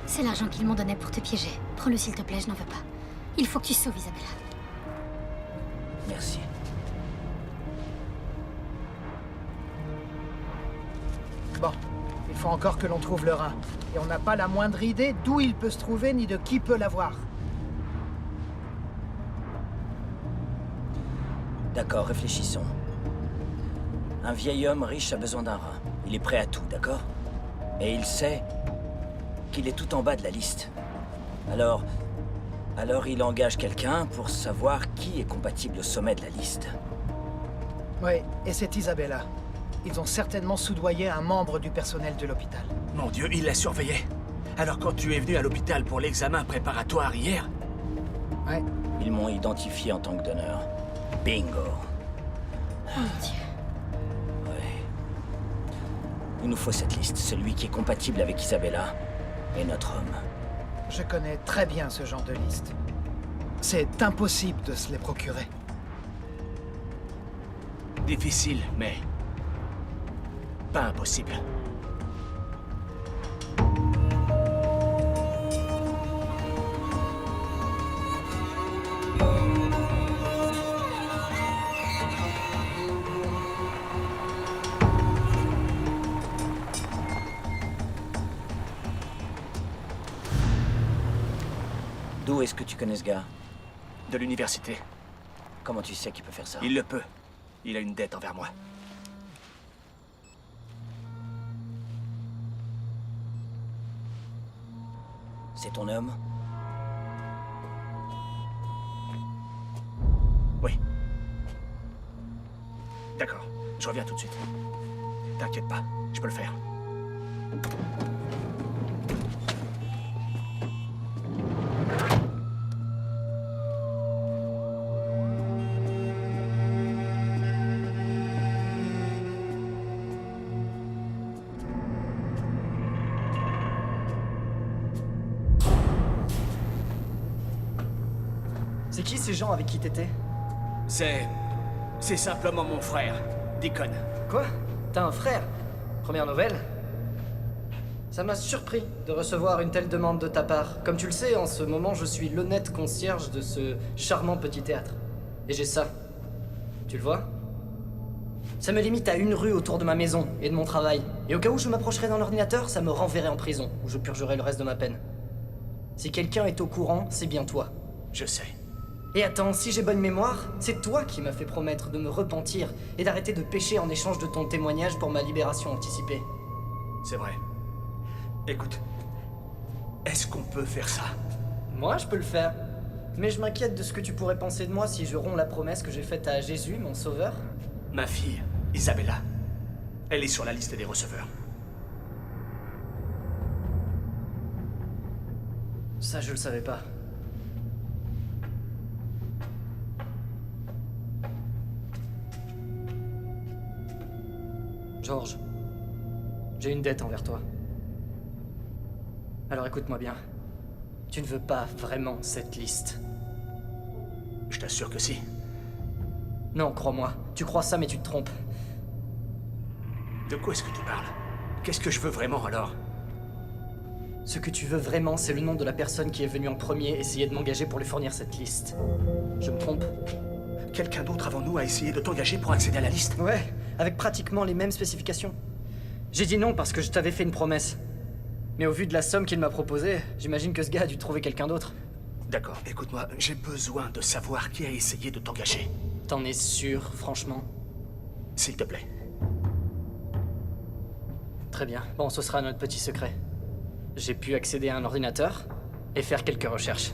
C'est l'argent qu'ils m'ont donné pour te piéger. Prends-le s'il te plaît, je n'en veux pas. Il faut que tu sauves Isabella. Merci. Bon, il faut encore que l'on trouve le rein. Et on n'a pas la moindre idée d'où il peut se trouver ni de qui peut l'avoir. D'accord, réfléchissons. Un vieil homme riche a besoin d'un rein. Il est prêt à tout, d'accord? Et il sait qu'il est tout en bas de la liste. Alors il engage quelqu'un pour savoir qui est compatible au sommet de la liste. Oui, et c'est Isabella. Ils ont certainement soudoyé un membre du personnel de l'hôpital. Mon Dieu, il l'a surveillé. Alors quand tu es venu à l'hôpital pour l'examen préparatoire hier... Ouais. Ils m'ont identifié en tant que donneur. Bingo. Oh mon Dieu. Ouais. Il nous faut cette liste. Celui qui est compatible avec Isabella est notre homme. Je connais très bien ce genre de liste. C'est impossible de se les procurer. Difficile, mais... pas impossible. D'où est-ce que tu connais ce gars? De l'université. Comment tu sais qu'il peut faire ça? Il le peut. Il a une dette envers moi. C'est ton homme? Oui. D'accord, je reviens tout de suite. T'inquiète pas, je peux le faire. C'est qui ces gens avec qui t'étais? C'est simplement mon frère, Deacon. Quoi? T'as un frère? Première nouvelle? Ça m'a surpris de recevoir une telle demande de ta part. Comme tu le sais, en ce moment, je suis l'honnête concierge de ce charmant petit théâtre. Et j'ai ça. Tu le vois? Ça me limite à une rue autour de ma maison et de mon travail. Et au cas où je m'approcherais d'un ordinateur, ça me renverrait en prison, où je purgerai le reste de ma peine. Si quelqu'un est au courant, c'est bien toi. Je sais. Et attends, si j'ai bonne mémoire, c'est toi qui m'as fait promettre de me repentir et d'arrêter de pécher en échange de ton témoignage pour ma libération anticipée. C'est vrai. Écoute, est-ce qu'on peut faire ça? Moi, je peux le faire. Mais je m'inquiète de ce que tu pourrais penser de moi si je romps la promesse que j'ai faite à Jésus, mon sauveur. Ma fille, Isabella, Elle est sur la liste des receveurs. Ça, je le savais pas. George, j'ai une dette envers toi. Alors écoute-moi bien. Tu ne veux pas vraiment cette liste. Je t'assure que si. Non, crois-moi. Tu crois ça, mais tu te trompes. De quoi est-ce que tu parles? Qu'est-ce que je veux vraiment, alors? Ce que tu veux vraiment, c'est le nom de la personne qui est venue en premier essayer de m'engager pour lui fournir cette liste. Je me trompe? Quelqu'un d'autre avant nous a essayé de t'engager pour accéder à la liste? Ouais, avec pratiquement les mêmes spécifications. J'ai dit non parce que je t'avais fait une promesse. Mais au vu de la somme qu'il m'a proposée, j'imagine que ce gars a dû trouver quelqu'un d'autre. D'accord, écoute-moi, j'ai besoin de savoir qui a essayé de t'engager. T'en es sûr, franchement? S'il te plaît. Très bien. Bon, ce sera notre petit secret. J'ai pu accéder à un ordinateur et faire quelques recherches.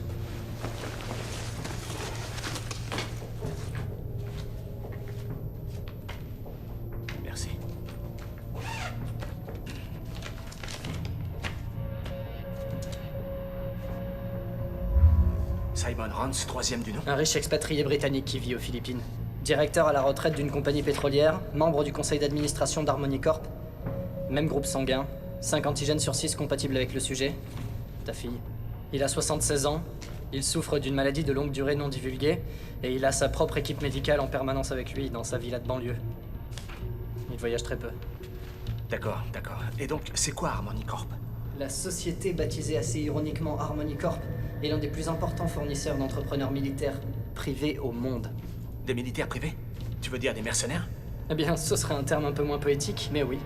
Merci. Simon Rance, 3e du nom. Un riche expatrié britannique qui vit aux Philippines. Directeur à la retraite d'une compagnie pétrolière, membre du conseil d'administration d'Harmony Corp. Même groupe sanguin, 5 antigènes sur 6 compatibles avec le sujet. Ta fille. Il a 76 ans, il souffre d'une maladie de longue durée non divulguée, et il a sa propre équipe médicale en permanence avec lui dans sa villa de banlieue. Il voyage très peu. D'accord, d'accord. Et donc, c'est quoi Harmony Corp? La société baptisée assez ironiquement Harmony Corp est l'un des plus importants fournisseurs d'entrepreneurs militaires privés au monde. Des militaires privés? Tu veux dire des mercenaires? Eh bien, ce serait un terme un peu moins poétique, mais oui.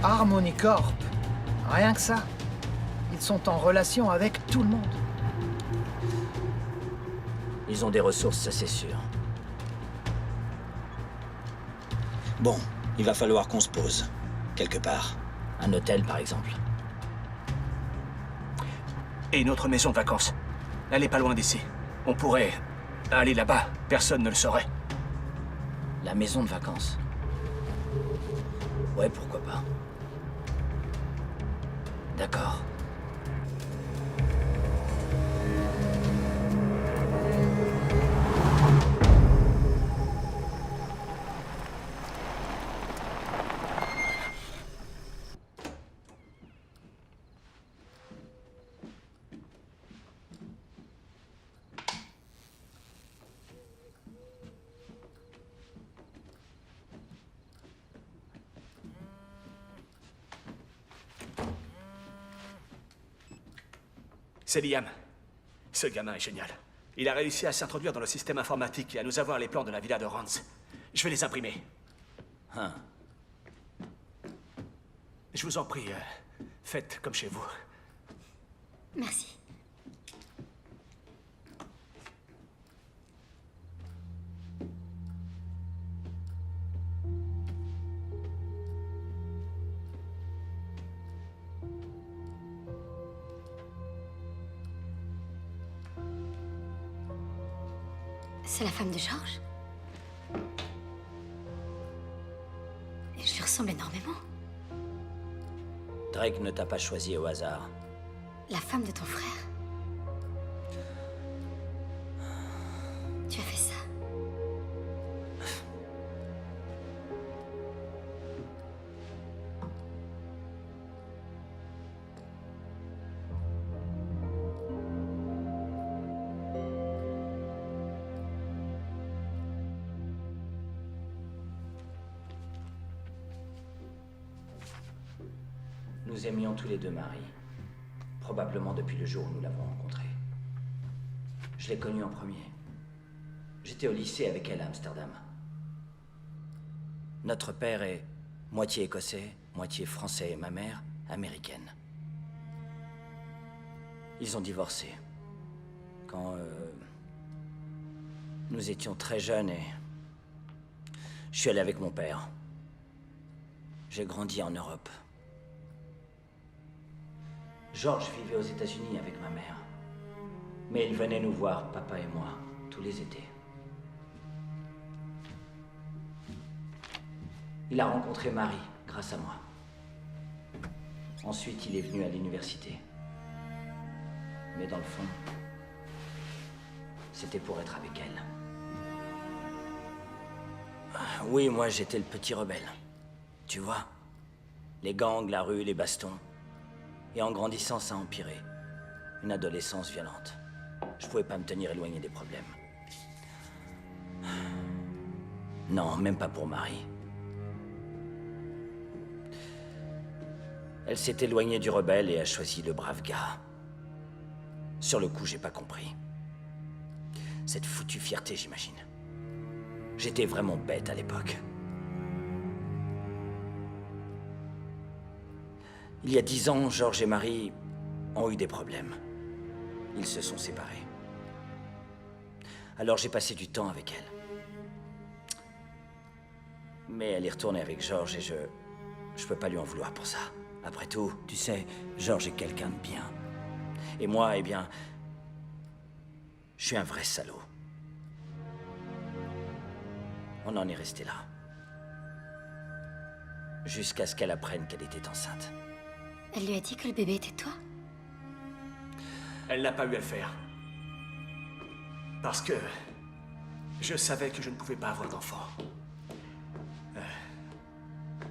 Harmony Corp. Rien que ça. Ils sont en relation avec tout le monde. Ils ont des ressources, ça c'est sûr. Bon, il va falloir qu'on se pose. Quelque part. Un hôtel, par exemple. Et une autre maison de vacances. Elle est pas loin d'ici. On pourrait aller là-bas. Personne ne le saurait. La maison de vacances. Ouais, pourquoi pas. D'accord. C'est Liam. Ce gamin est génial. Il a réussi à s'introduire dans le système informatique et à nous avoir les plans de la villa de Rance. Je vais les imprimer. Hein. Je vous en prie, faites comme chez vous. Merci. C'est la femme de George? Et je lui ressemble énormément. Drake ne t'a pas choisi au hasard. La femme de ton frère? Tu as fait ça? Nous aimions tous les deux Marie. Probablement depuis le jour où nous l'avons rencontrée. Je l'ai connue en premier. J'étais au lycée avec elle à Amsterdam. Notre père est moitié écossais, moitié français et ma mère, américaine. Ils ont divorcé. Quand nous étions très jeunes et je suis allé avec mon père. J'ai grandi en Europe. George vivait aux États-Unis avec ma mère. Mais il venait nous voir, papa et moi, tous les étés. Il a rencontré Marie, grâce à moi. Ensuite, il est venu à l'université. Mais dans le fond, c'était pour être avec elle. Oui, moi, j'étais le petit rebelle. Tu vois? Les gangs, la rue, les bastons. Et en grandissant, ça a empiré. Une adolescence violente. Je pouvais pas me tenir éloigné des problèmes. Non, même pas pour Marie. Elle s'est éloignée du rebelle et a choisi le brave gars. Sur le coup, j'ai pas compris. Cette foutue fierté, j'imagine. J'étais vraiment bête à l'époque. Il y a 10 ans, George et Marie ont eu des problèmes. Ils se sont séparés. Alors j'ai passé du temps avec elle. Mais elle est retournée avec George et je peux pas lui en vouloir pour ça. Après tout, tu sais, George est quelqu'un de bien. Et moi, eh bien, je suis un vrai salaud. On en est resté là. Jusqu'à ce qu'elle apprenne qu'elle était enceinte. Elle lui a dit que le bébé était toi? Elle n'a pas eu à le faire. Parce que je savais que je ne pouvais pas avoir d'enfant.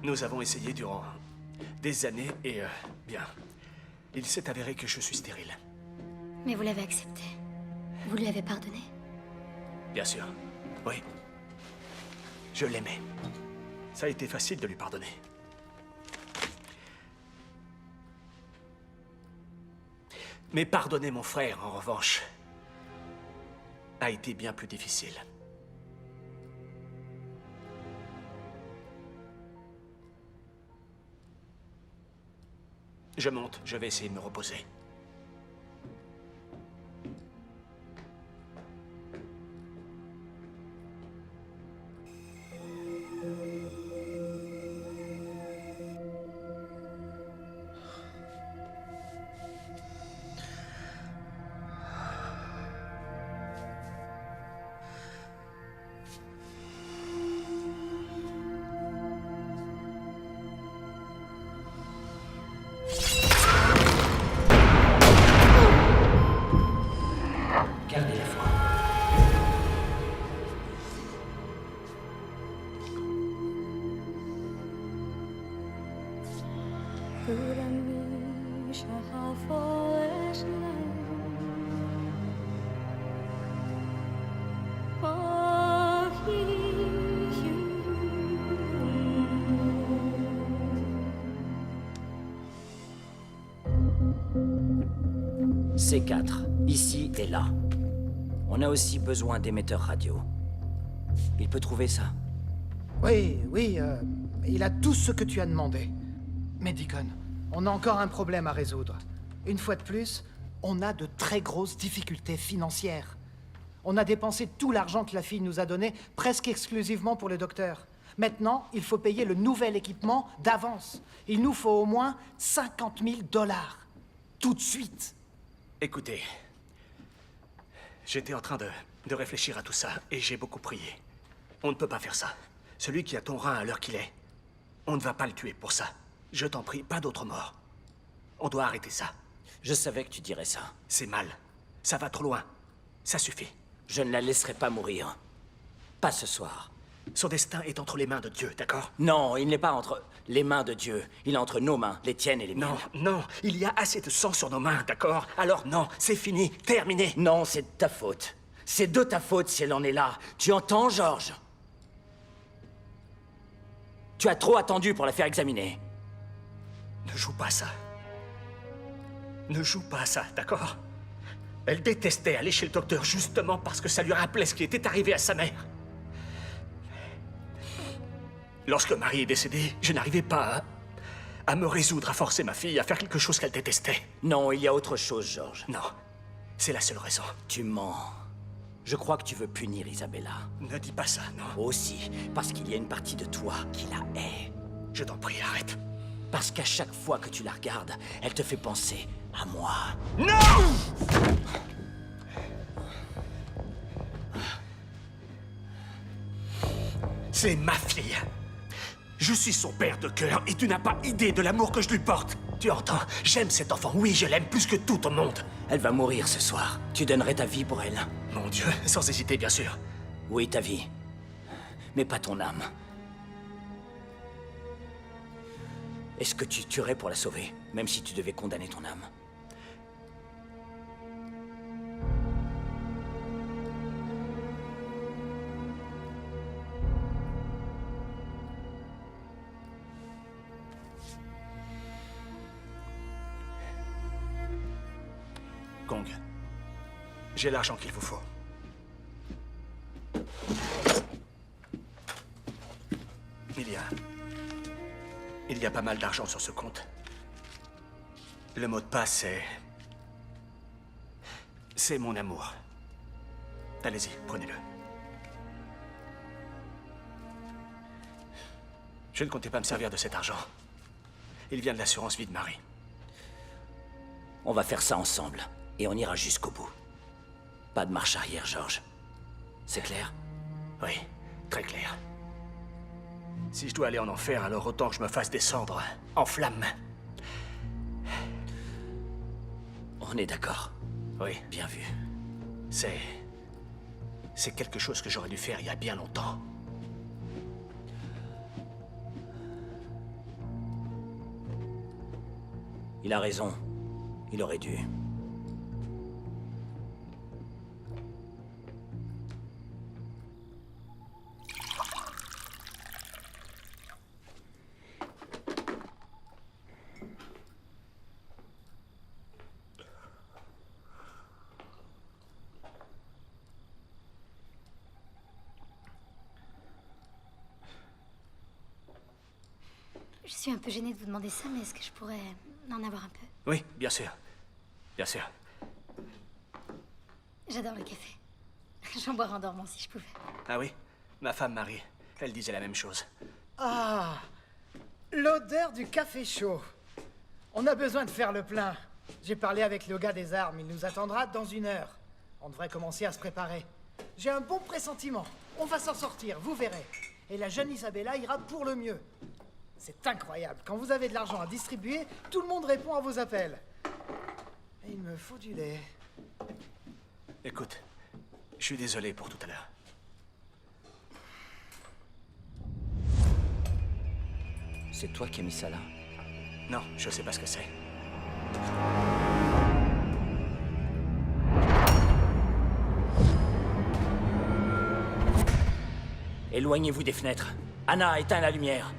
Nous avons essayé durant des années et, bien, il s'est avéré que je suis stérile. Mais vous l'avez accepté. Vous lui avez pardonné? Bien sûr, oui. Je l'aimais. Ça a été facile de lui pardonner. Mais pardonner mon frère, en revanche, a été bien plus difficile. Je monte, je vais essayer de me reposer. Gardez la foi. C4, ici et là. On a aussi besoin d'émetteurs radio. Il peut trouver ça? Oui, il a tout ce que tu as demandé. Mais Deacon, on a encore un problème à résoudre. Une fois de plus, on a de très grosses difficultés financières. On a dépensé tout l'argent que la fille nous a donné, presque exclusivement pour le docteur. Maintenant, il faut payer le nouvel équipement d'avance. Il nous faut au moins 50 000 $. Tout de suite. Écoutez, j'étais en train de réfléchir à tout ça, et j'ai beaucoup prié. On ne peut pas faire ça. Celui qui a ton rein à l'heure qu'il est, on ne va pas le tuer pour ça. Je t'en prie, pas d'autre mort. On doit arrêter ça. Je savais que tu dirais ça. C'est mal. Ça va trop loin. Ça suffit. Je ne la laisserai pas mourir. Pas ce soir. Son destin est entre les mains de Dieu, d'accord? Non, il n'est pas entre les mains de Dieu. Il est entre nos mains, les tiennes et les miennes. Non, il y a assez de sang sur nos mains, d'accord? Alors non, c'est fini, terminé. Non, c'est de ta faute. C'est de ta faute si elle en est là. Tu entends, George? Tu as trop attendu pour la faire examiner. Ne joue pas ça. Ne joue pas à ça, d'accord? Elle détestait aller chez le docteur justement parce que ça lui rappelait ce qui était arrivé à sa mère. Lorsque Marie est décédée, je n'arrivais pas à me résoudre à forcer ma fille à faire quelque chose qu'elle détestait. Non, il y a autre chose, George. Non, c'est la seule raison. Tu mens. Je crois que tu veux punir Isabella. Ne dis pas ça, non. Aussi, parce qu'il y a une partie de toi qui la hait. Je t'en prie, arrête. Parce qu'à chaque fois que tu la regardes, elle te fait penser à moi. Non! C'est ma fille. Je suis son père de cœur et tu n'as pas idée de l'amour que je lui porte. Tu entends? J'aime cet enfant. Oui, je l'aime plus que tout au monde. Elle va mourir ce soir. Tu donnerais ta vie pour elle? Mon Dieu, sans hésiter, bien sûr. Oui, ta vie. Mais pas ton âme. Est-ce que tu tuerais pour la sauver, même si tu devais condamner ton âme? Kong, j'ai l'argent qu'il vous faut. Il y a pas mal d'argent sur ce compte. Le mot de passe, c'est mon amour. Allez-y, prenez-le. Je ne comptais pas me servir de cet argent. Il vient de l'assurance vie de Marie. On va faire ça ensemble, et on ira jusqu'au bout. Pas de marche arrière, George. C'est clair? Oui, très clair. Si je dois aller en enfer, alors autant que je me fasse descendre en flammes. On est d'accord. Oui. Bien vu. C'est quelque chose que j'aurais dû faire il y a bien longtemps. Il a raison. Il aurait dû. Je suis un peu gênée de vous demander ça, mais est-ce que je pourrais en avoir un peu? Oui, bien sûr. Bien sûr. J'adore le café. J'en boirais en dormant si je pouvais. Ah oui? Ma femme Marie, elle disait la même chose. Ah, l'odeur du café chaud. On a besoin de faire le plein. J'ai parlé avec le gars des armes, il nous attendra dans 1 heure. On devrait commencer à se préparer. J'ai un bon pressentiment. On va s'en sortir, vous verrez. Et la jeune Isabella ira pour le mieux. C'est incroyable. Quand vous avez de l'argent à distribuer, tout le monde répond à vos appels. Et il me faut du lait. Écoute, je suis désolé pour tout à l'heure. C'est toi qui as mis ça là? Non, je sais pas ce que c'est. Éloignez-vous des fenêtres. Anna, éteins la lumière.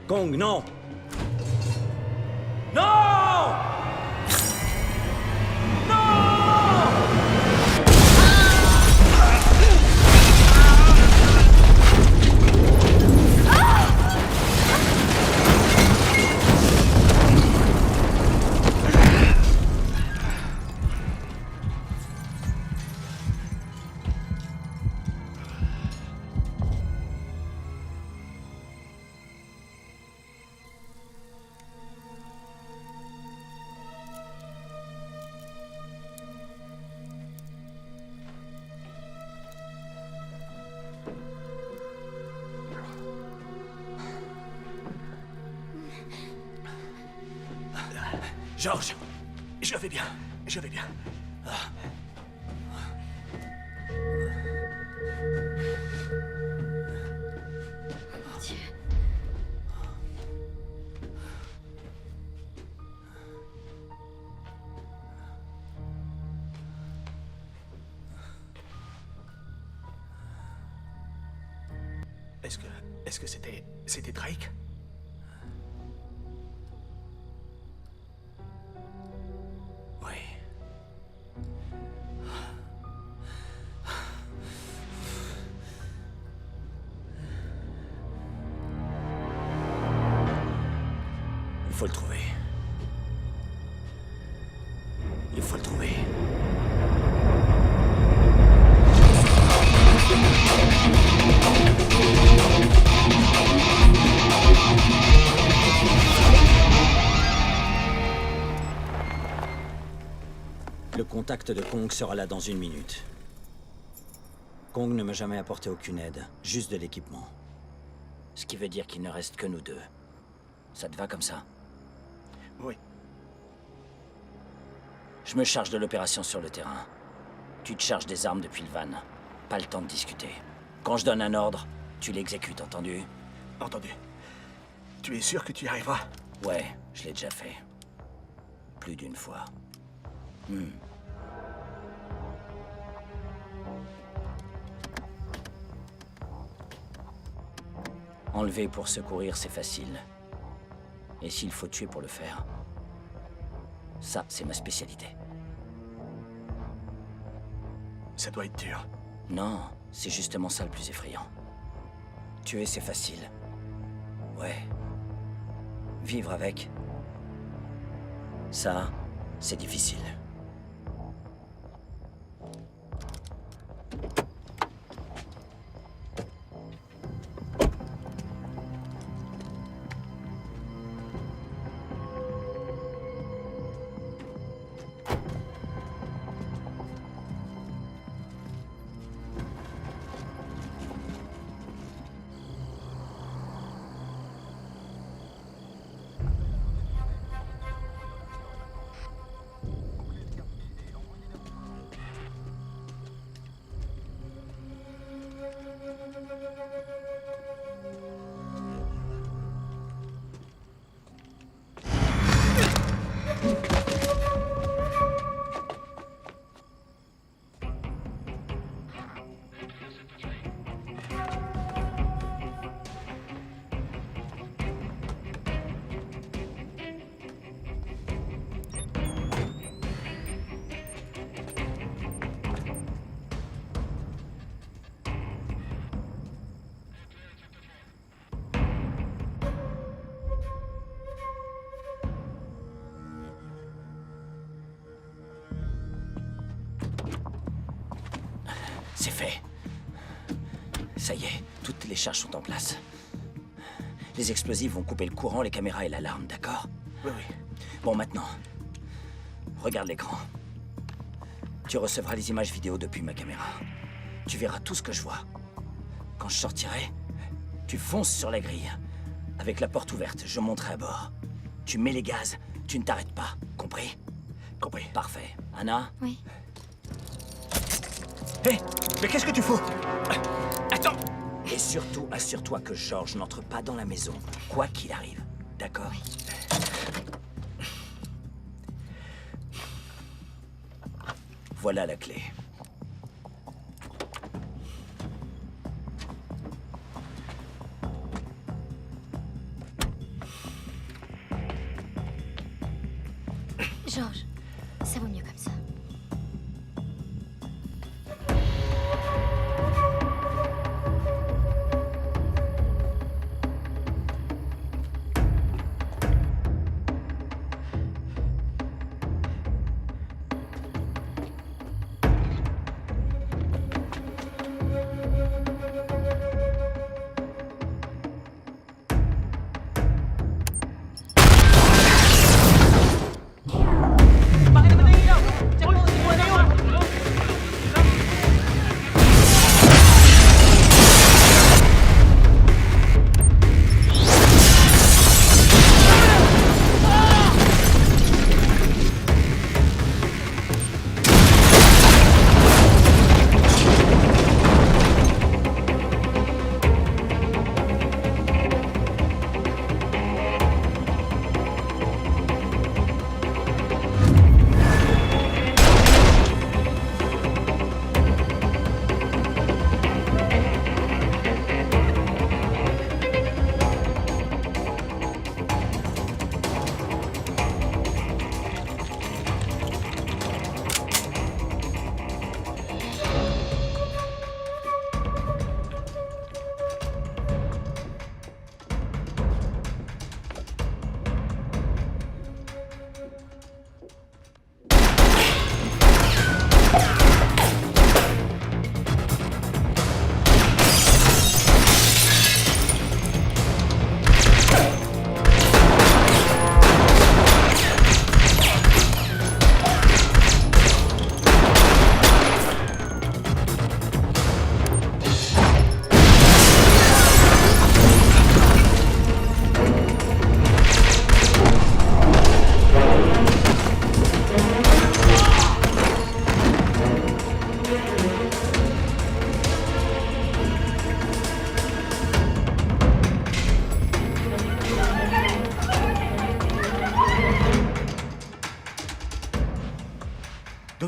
Kong, non! Non! George, je vais bien. Je vais bien. Mon Dieu. Est-ce que c'était Drake? Oui. Il faut le trouver. Il faut le trouver. Le contact de Kong sera là dans 1 minute. Kong ne m'a jamais apporté aucune aide, juste de l'équipement. Ce qui veut dire qu'il ne reste que nous deux. Ça te va comme ça? Oui. Je me charge de l'opération sur le terrain. Tu te charges des armes depuis le van. Pas le temps de discuter. Quand je donne un ordre, tu l'exécutes, entendu? Entendu. Tu es sûr que tu y arriveras? Ouais, je l'ai déjà fait. Plus d'une fois. Enlever pour secourir, c'est facile. Et s'il faut tuer pour le faire, ça, c'est ma spécialité. Ça doit être dur. Non, c'est justement ça le plus effrayant. Tuer, c'est facile. Ouais. Vivre avec, ça, c'est difficile. C'est fait. Ça y est, toutes les charges sont en place. Les explosifs vont couper le courant, les caméras et l'alarme, d'accord? Oui, oui. Bon, maintenant, regarde l'écran. Tu recevras les images vidéo depuis ma caméra. Tu verras tout ce que je vois. Quand je sortirai, tu fonces sur la grille. Avec la porte ouverte, je monterai à bord. Tu mets les gaz, tu ne t'arrêtes pas. Compris? Compris. Parfait. Anna? Oui. Hé, mais qu'est-ce que tu fous? Attends! Et surtout, assure-toi que George n'entre pas dans la maison, quoi qu'il arrive. D'accord? Voilà la clé. George, ça vaut mieux comme ça.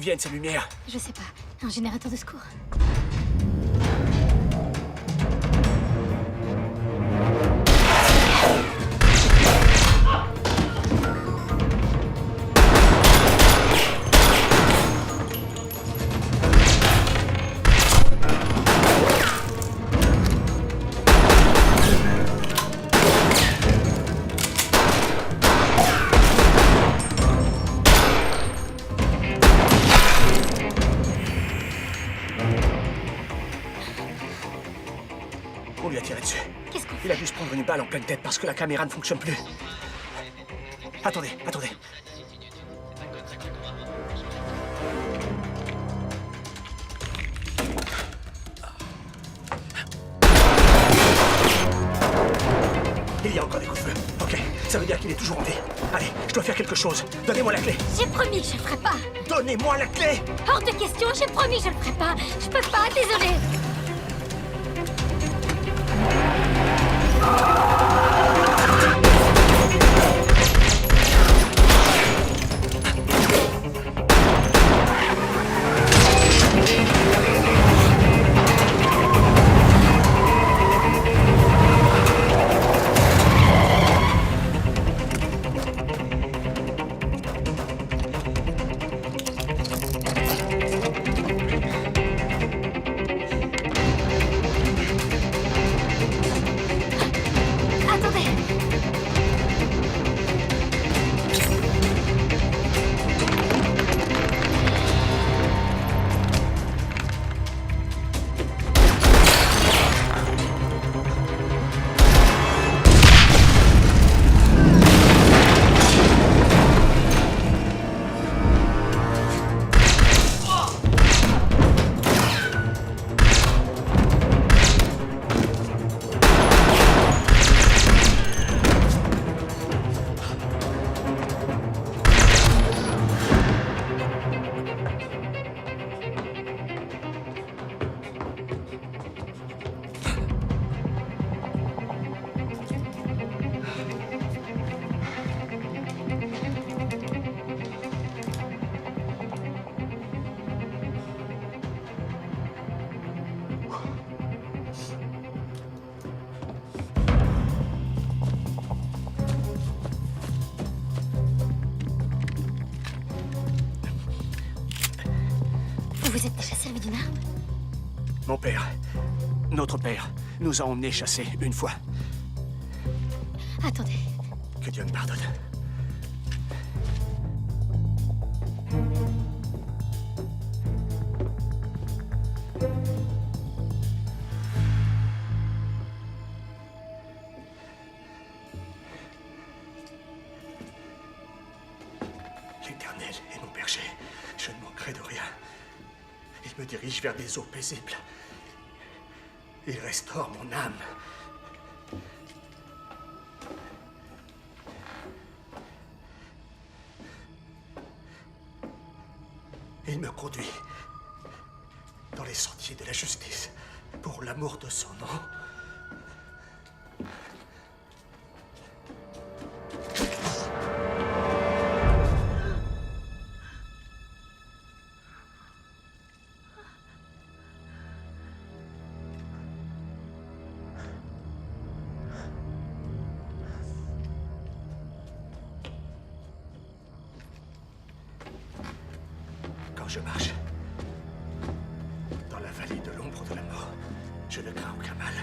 viennent ces lumières? Je sais pas. Un générateur de secours. On lui a tiré dessus. Qu'est-ce qu'on fait? Il a dû se prendre une balle en pleine tête parce que la caméra ne fonctionne plus. Attendez, attendez. Il y a encore des coups de feu. Ok, ça veut dire qu'il est toujours en vie. Allez, je dois faire quelque chose. Donnez-moi la clé. J'ai promis que je le ferai pas. Donnez-moi la clé. Hors de question, j'ai promis que je le ferai pas. Je peux pas, désolé. Attendez. Vous êtes déjà servi d'une arme? Mon père, notre père, nous a emmenés chasser une fois. Attendez. Que Dieu me pardonne. L'Éternel est mon berger. Je ne manquerai de rien. Il me dirige vers des eaux paisibles. Il restaure mon âme. Il me conduit dans les sentiers de la justice pour l'amour de son nom. Quand je marche dans la vallée de l'ombre de la mort, je ne crains aucun mal.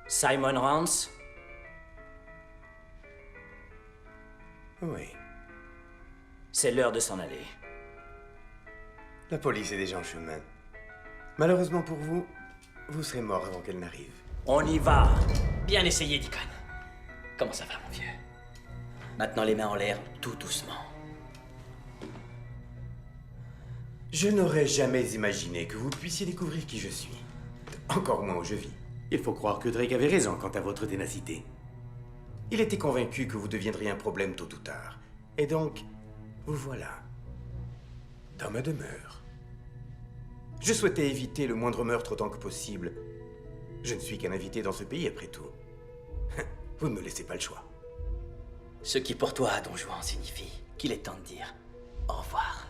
Simon Rance? Oui. C'est l'heure de s'en aller. La police est déjà en chemin. Malheureusement pour vous, vous serez mort avant qu'elle n'arrive. On y va! Bien essayé, Deacon. Comment ça va, mon vieux? Maintenant les mains en l'air, tout doucement. Je n'aurais jamais imaginé que vous puissiez découvrir qui je suis. Encore moins où je vis. Il faut croire que Drake avait raison quant à votre ténacité. Il était convaincu que vous deviendriez un problème tôt ou tard. Et donc, vous voilà. Dans ma demeure. Je souhaitais éviter le moindre meurtre autant que possible. Je ne suis qu'un invité dans ce pays, après tout. Vous ne me laissez pas le choix. Ce qui pour toi, Don Juan, signifie qu'il est temps de dire au revoir.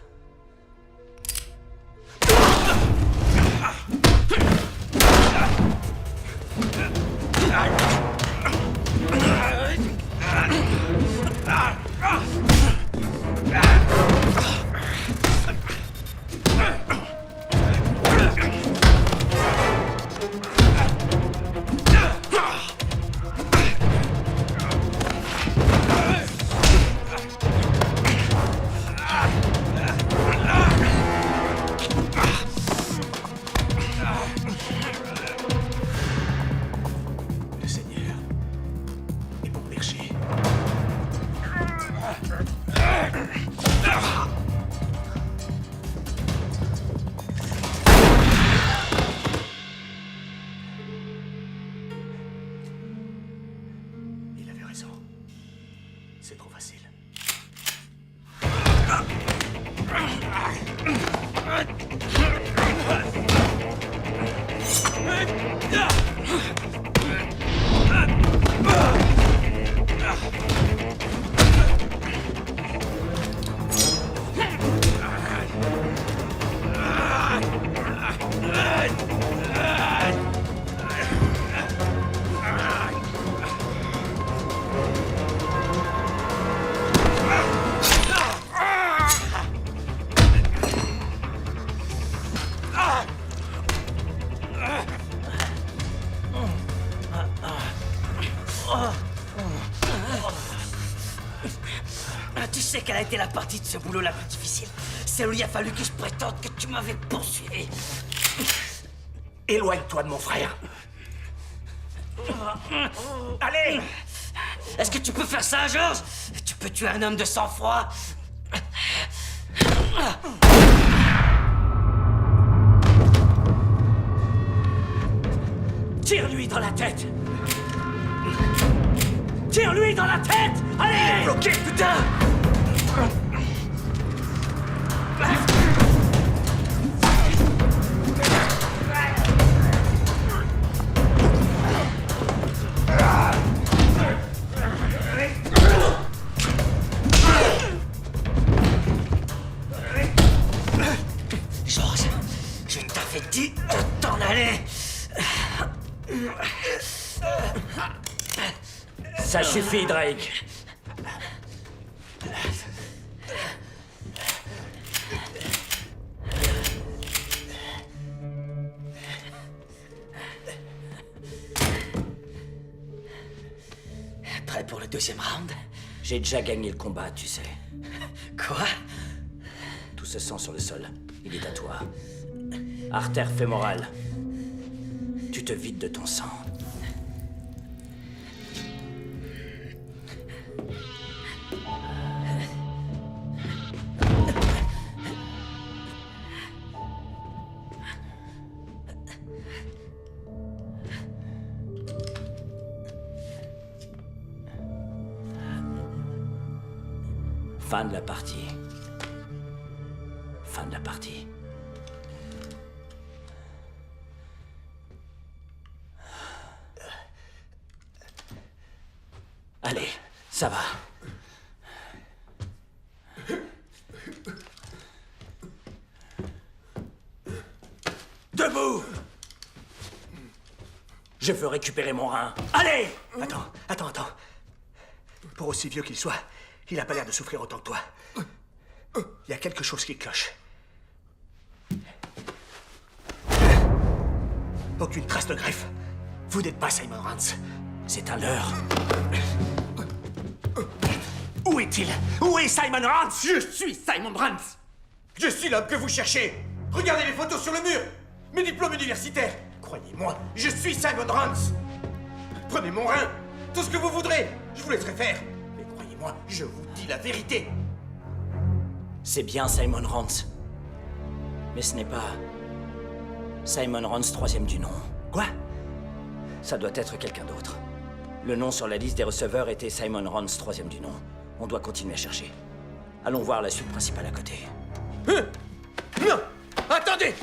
Le Seigneur est mon berger. Il avait raison. C'est trop facile. Tu sais quelle a été la partie de ce boulot la plus difficile? Celle où il a fallu que je prétende que tu m'avais poursuivi. Éloigne-toi de mon frère. Allez! Est-ce que tu peux faire ça, George? Tu peux tuer un homme de sang-froid? Tire-lui dans la tête! Tire-lui dans la tête! Allez! Bloqué, putain! George, je t'avais dit de t'en aller. Ça suffit, Drake. Prêt pour le deuxième round? J'ai déjà gagné le combat, tu sais. Quoi? Tout ce sang sur le sol, il est à toi. Artère fémorale. Tu te vides de ton sang. Fin de la partie. Fin de la partie. Allez, ça va. Debout! Je veux récupérer mon rein. Allez! Attends. Pour aussi vieux qu'il soit, il a pas l'air de souffrir autant que toi. Il y a quelque chose qui cloche. Aucune trace de greffe. Vous n'êtes pas Simon Rance. C'est un leurre. Où est-il? Où est Simon Rance? Je suis Simon Rance. Je suis l'homme que vous cherchez. Regardez les photos sur le mur. Mes diplômes universitaires. Croyez-moi, je suis Simon Rance. Prenez mon rein. Tout ce que vous voudrez, je vous laisserai faire. Mais croyez-moi, Prenez-moi, je vous dis la vérité. C'est bien Simon Rance. Mais ce n'est pas... Simon Rance, troisième du nom. Quoi? Ça doit être quelqu'un d'autre. Le nom sur la liste des receveurs était Simon Rance, troisième du nom. On doit continuer à chercher. Allons voir la suite principale à côté. Non! Attendez!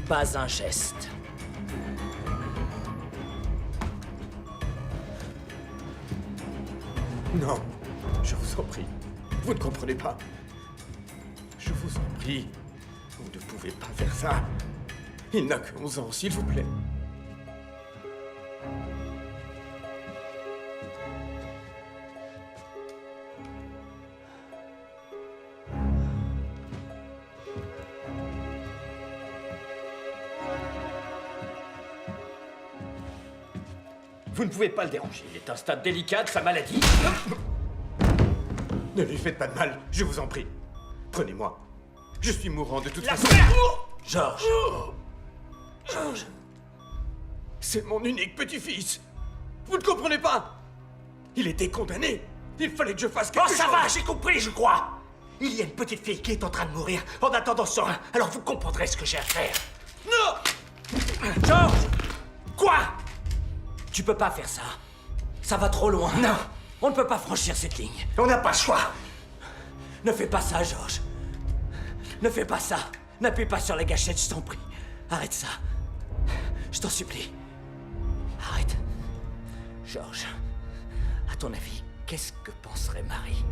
Pas un geste. Non, je vous en prie. Vous ne comprenez pas. Je vous en prie. Vous ne pouvez pas faire ça. Il n'a que 11 ans, s'il vous plaît. Vous ne pouvez pas le déranger. Il est à un stade délicat de sa maladie. Ne lui faites pas de mal, je vous en prie. Prenez-moi. Je suis mourant de toute façon. George. George. C'est mon unique petit-fils. Vous ne comprenez pas? Il était condamné. Il fallait que je fasse quelque chose. Oh, ça va, j'ai compris, je crois. Il y a une petite fille qui est en train de mourir en attendant son rein. Alors vous comprendrez ce que j'ai à faire. Non! George! Quoi? Tu peux pas faire ça. Ça va trop loin. Non. On ne peut pas franchir cette ligne. On n'a pas le choix. Ne fais pas ça, George. Ne fais pas ça. N'appuie pas sur la gâchette, je t'en prie. Arrête ça. Je t'en supplie. Arrête. George, à ton avis, qu'est-ce que penserait Marie?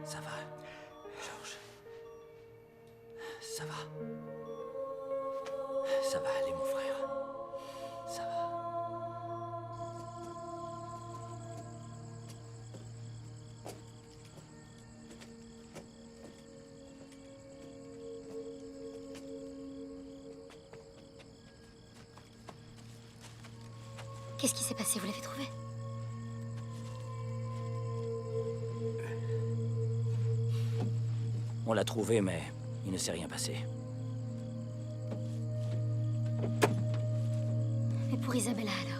Ça va, George. Ça va. Ça va aller, mon frère. Ça va. Qu'est-ce qui s'est passé? Vous l'avez trouvé? On l'a trouvé, mais il ne s'est rien passé. Et pour Isabella alors?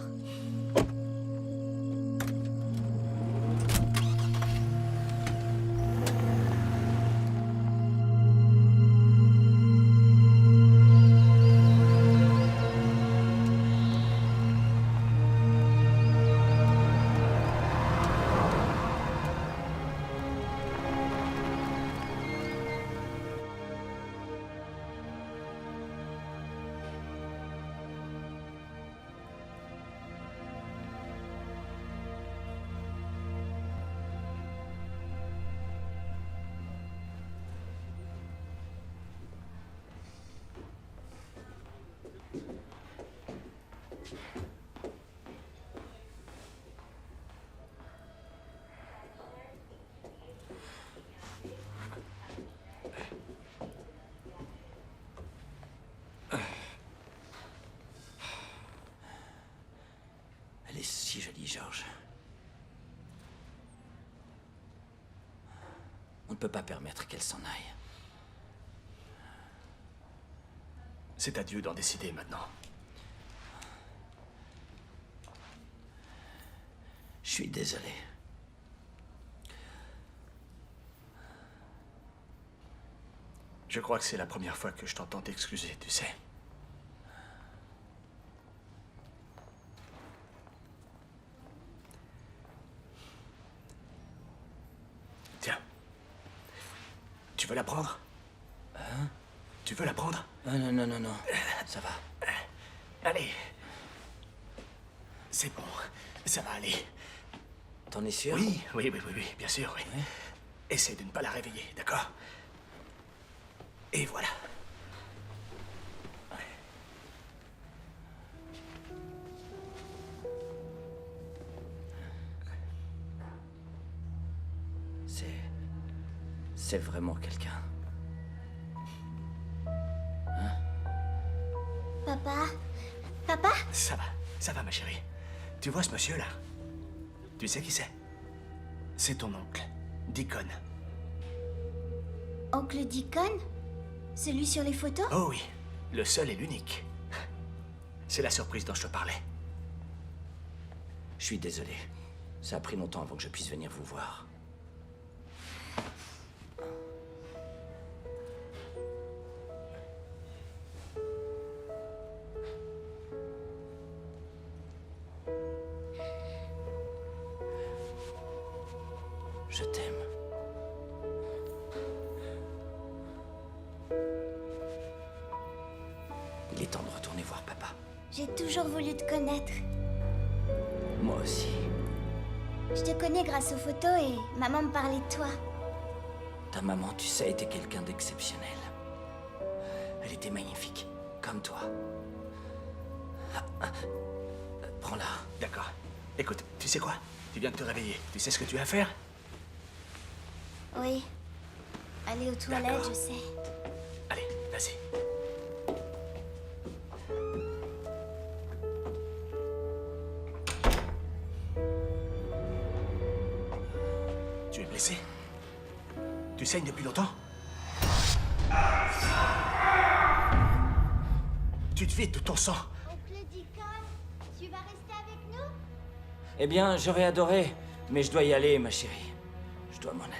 Elle est si jolie, George. On ne peut pas permettre qu'elle s'en aille. C'est à Dieu d'en décider maintenant. Je suis désolé. Je crois que c'est la première fois que je t'entends t'excuser, tu sais. veux la prendre? Hein? Tu veux la prendre? Non, non, non, non. Ça va. Allez. C'est bon. Ça va aller. T'en es sûr? Oui, oui, oui, oui, oui, bien sûr, oui. Ouais. Essaie de ne pas la réveiller, d'accord? Et voilà. C'est vraiment quelqu'un. Papa? Papa? Ça va, ma chérie. Tu vois ce monsieur-là? Tu sais qui c'est? C'est ton oncle, Deacon. Oncle Deacon? Celui sur les photos? Oh oui, le seul et l'unique. C'est la surprise dont je te parlais. Je suis désolé. Ça a pris longtemps avant que je puisse venir vous voir. Je t'aime. Il est temps de retourner voir papa. J'ai toujours voulu te connaître. Moi aussi. Je te connais grâce aux photos et maman me parlait de toi. Ta maman, tu sais, était quelqu'un d'exceptionnel. Elle était magnifique, comme toi. Prends-la. D'accord. Écoute, tu sais quoi? Tu viens de te réveiller. Tu sais ce que tu as à faire? Oui. Aller aux toilettes, je sais. Allez, vas-y. Tu es blessé? Tu saignes depuis longtemps? Tu te vides de ton sang. Oncle Deacon, tu vas rester avec nous? Eh bien, j'aurais adoré, mais je dois y aller, ma chérie. Je dois m'en aller.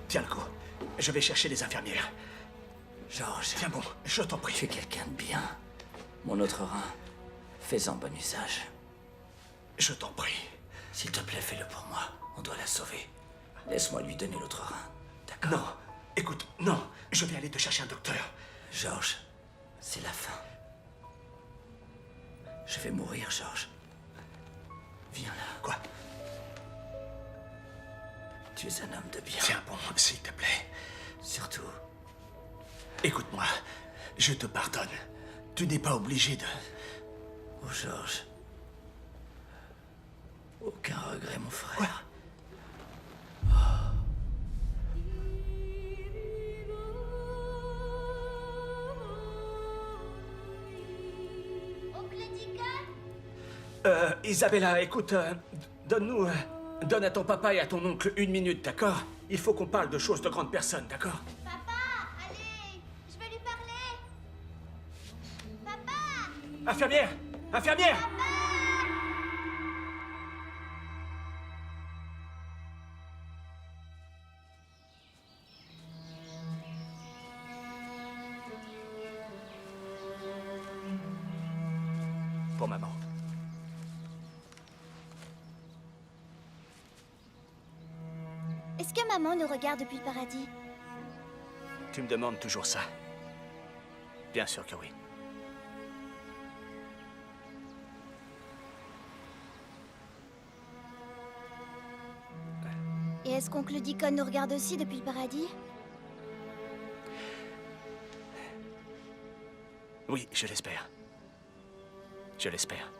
Tiens le coup. Je vais chercher les infirmières. Georges. Tiens bon, je t'en prie. Tu es quelqu'un de bien. Mon autre rein, fais-en bon usage. Je t'en prie. S'il te plaît, fais-le pour moi. On doit la sauver. Laisse-moi lui donner l'autre rein. D'accord? Non. Écoute, non. Je vais aller te chercher un docteur. Georges, c'est la fin. Je vais mourir, Georges. Viens là. Quoi? Tu es un homme de bien. Tiens bon, s'il te plaît. Surtout. Écoute-moi. Je te pardonne. Tu n'es pas obligé de... Oh, Georges. Aucun regret, mon frère. Quoi? Oncle Deacon? Isabella, écoute, donne à ton papa et à ton oncle 1 minute, d'accord? Il faut qu'on parle de choses de grandes personnes, d'accord? Papa, allez, je vais lui parler. Papa! Infirmière! Infirmière! Pour maman. Est-ce que maman nous regarde depuis le paradis? Tu me demandes toujours ça. Bien sûr que oui. Et est-ce qu'oncle Deacon nous regarde aussi depuis le paradis? Oui, je l'espère. Je l'espère.